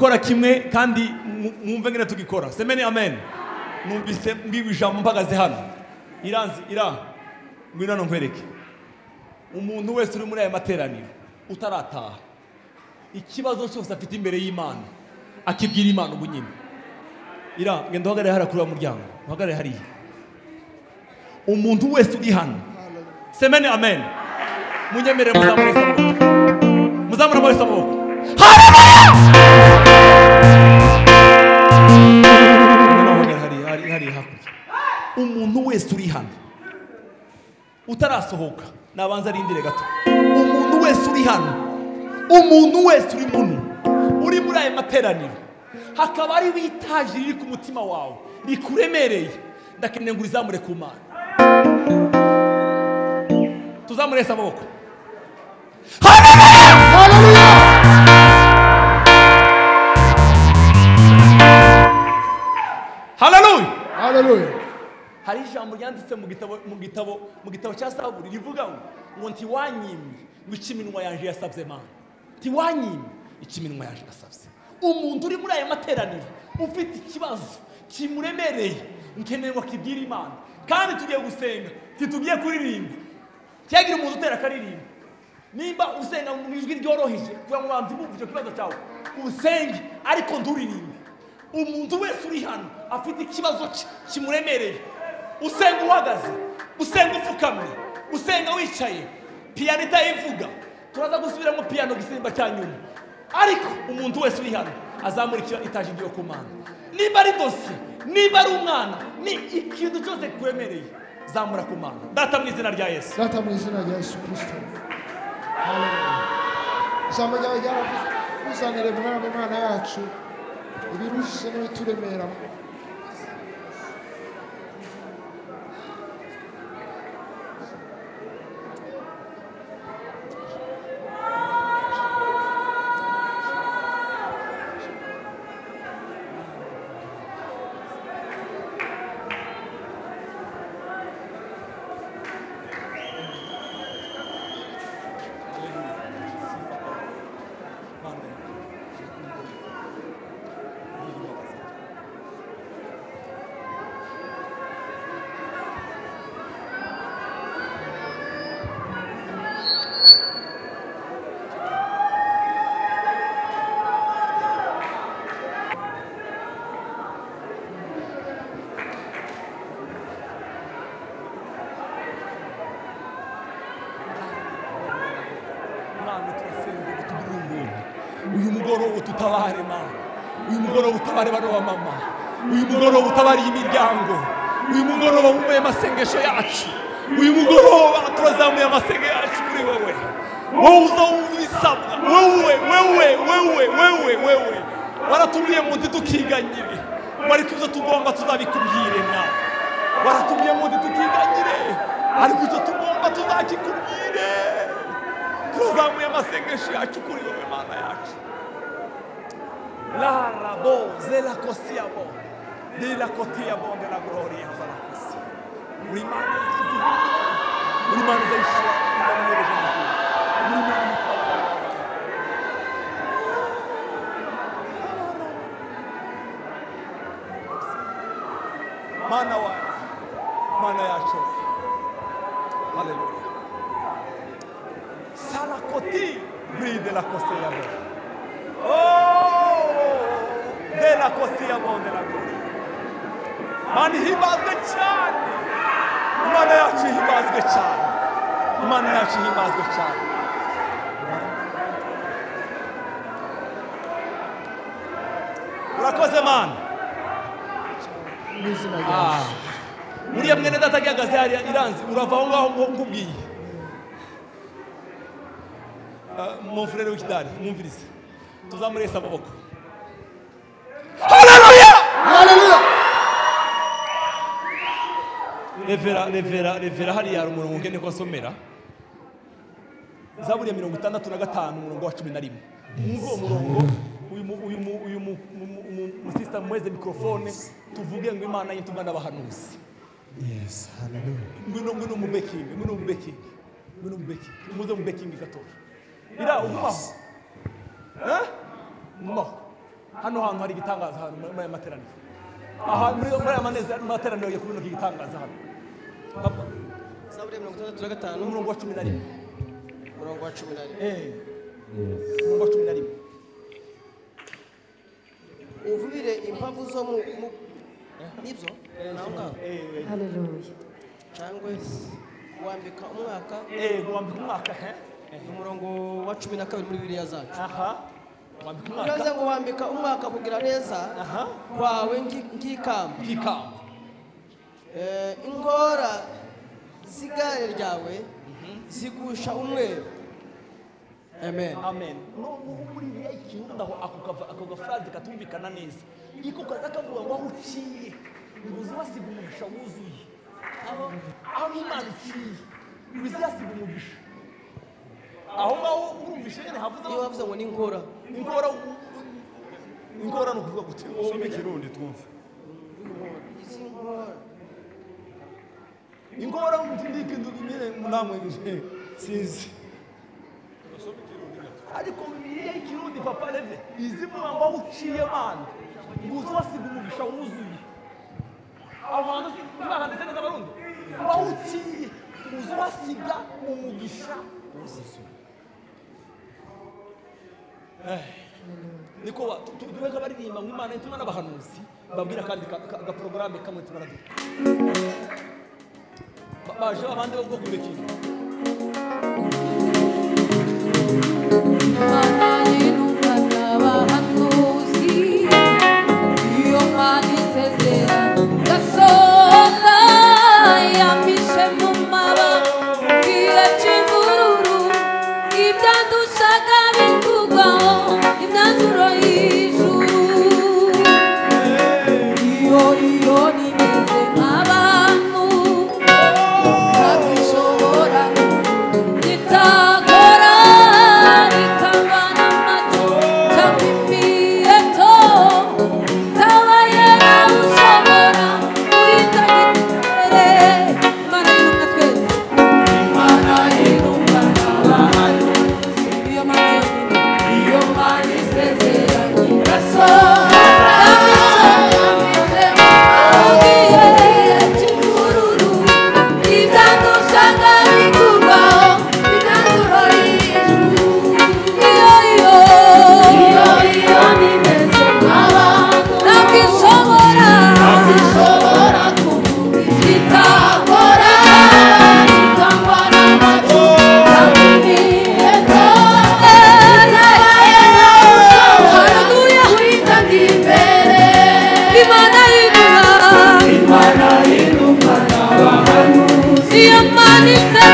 gukora kimwe kandi mwumve ngene tugikora. Semeni amen. Numvise mbibijambo mpagaze hano. Iranzi ngwino no nkwereke. Umuntu wese uri muri aya materaniro utarataha ikibazo cyose afite imbere y'Imana akibwira Imana ubunyine. Ngenda uhagarare hara kuri wa muryango. Uhagarare hariya. Umuntu wese uri hano. Semeni amen. Munyemere muzamure samoko. Muzamure muri samoko. Haleluya! Umuntu wese uri hano utarasohoka nabanza arindire gato. Umuntu wese uri hano, umuntu wese uri muno, uri muri aya materaniro, hakaba ari witaje riri ku mutima wawe rikuremereye, ndakeneye ngo uzamure ku Mana. Tuzamure amaboko. Haleluya! Haleluya! Haleluya! Haleluya. Hari ijambo ryanditse mu gitabo cya Zaburi rivuga ngo ntiwanyimye ngo ikiminwa yanje yasabye Mana. Ntiwanyimye ikiminwa yanje yasabye. Umuntu uri muri aya materaniro ufite ikibazo kimuremereye, nkeneye ngo kibwire Imana. Kandi tugiye gusenga, tugiye kuririmba. Tiyagira umuntu utera akaririmba. Nimba usenga mu ijwi ryoroheje kugira ngo abantu bumve icyo kibazo cyawe, usenge ariko nduririmbe. Umuntu wese uri hano afite ikibazo kimuremereye, usenga uhagaze, usenga upfukamye, usenga wicaye, piano itayivuga, turaza gusubira mu piano gisimba cya nyuma. Ariko umuntu wese uri hano azamurikira itaje igiye ku Mana. Nimba ari dosiye, nimba ari umwana, ni ikintu cyose kuremereye, zamura ku Mana. Data mu izina rya Yesu. Data mu izina rya Yesu Kristo. Haleluya. Ijambo ryawe ryaravuze, uzanire Mwami Imana yacu ibirushye n'ibituremera. Uyu mugoroba ututabare Mana. Uyu mugoroba utabare bano ba mama. Uyu mugoroba utabare imiryango. Uyu mugoroba wumve amasengesho yacu. Uyu mugoroba turazamuye amasengesho yacu kuri wowe. Wowe uzawubisabwa. Wewe. Waratubwiye mu tukiganyire. Wari kuzo tugomba tuzabikubwire na. Waratubwiye mu tukiganyire. Ariko icyo tugomba tuzakikubwire. Tuzamuye amasengesho yacu kuri wowe Mana yacu. La rabo zela kosiabo de la kotiabo de la gloria zala kosi. Urimana zizi. Urimana zaisha. Mana yacu. Haleluya. Sala koti bride la kosiabo. Oh, de la kosiabo de la gloria. Mani hibazwe cyane. Imana yacu hibazwe cyane. Imana yacu hibazwe cyane. Urakoze Mana. N'izina rya Yesu. Muriya mwene data agihagaze hariya iranzi urava aho ngaho nkubwiye. Mon frère w'ikidari mwumvirize. Tuzamuresa amaboko. Haleluya! Haleluya. Revera hariya hari umurongo ngene ko asomera. Zaburi ya 65 umurongo wa 11. Ngo umurongo uyu musista mweze mikrofone tuvuge ngo Imana yitungana abahanuzi. Yes, haleluya. Ngwino mu baking. Muze mu baking gatoya. Ira umaho. Umaho. Hano hantu hari igitangaza hano muri materaniro. Aha muri materaniro yo kubona igitangaza hano. Papa. Zaburi 65 umurongo wa 11. umurongo wa 11. Umurongo wa 11. Uvubire impavu zo mu nibyo naho Haleluya. cyangwa wambika umwaka Wambika umwaka umurongo wa 12 muri Bibiliya zacu. Wambika umwaka. Uraza ngo wambika umwaka kugira neza kwawe ngikamba. Ngikamba. Ingora z'igare ryawe zigusha umweru. Amen. Amen. No muri iriya ikintu ndaho ako gafraze katumvikana neza. Iko kaza kavuga ngo uciye. Nguzi wasiga umugisha wuzuye. Aho Imana iciye. Nguzi yasiga umugisha. Aho ngaho urumvishe nyine havuze ngo ni inkora. Inkora no kuvuga gute? Usome Kirundi twumve. Inkora ndike ndugimire munamwe sinzi. Ariko miriye Kirundi papa leve izimu ngo uciye Mana. Nguzi wasiga umugisha wuzuye. Abantu ntibahanditse neza Abarundi. Ngo uciye nguzi wasiga umugisha wuzuye. Niko tuweka baririmba ngo Imana ituma n'abahanuzi babwira kandi ga programme kamwe tubaradu. Baje abandi bo gukubekira. Imana y'intumwa n'abahanuzi iyo Mana isezerano gasoza yamishe mu mababa igihe cy'imvururu ibyadushaga bikugwaho imyanzuro y'ijuru iyo nimeze nk'abantu ntabishobora nitagora rikabana amacyo cyangwa imiheto itabaye nawe ushobora uritagitere Imana y'intumwa twese Imana y'intumwa n'abahanuzi iyo Mana yonyine iyo Mana isezeranye igasoza Imana y'intumwa n'abahanuzi iyo Mana isezeranye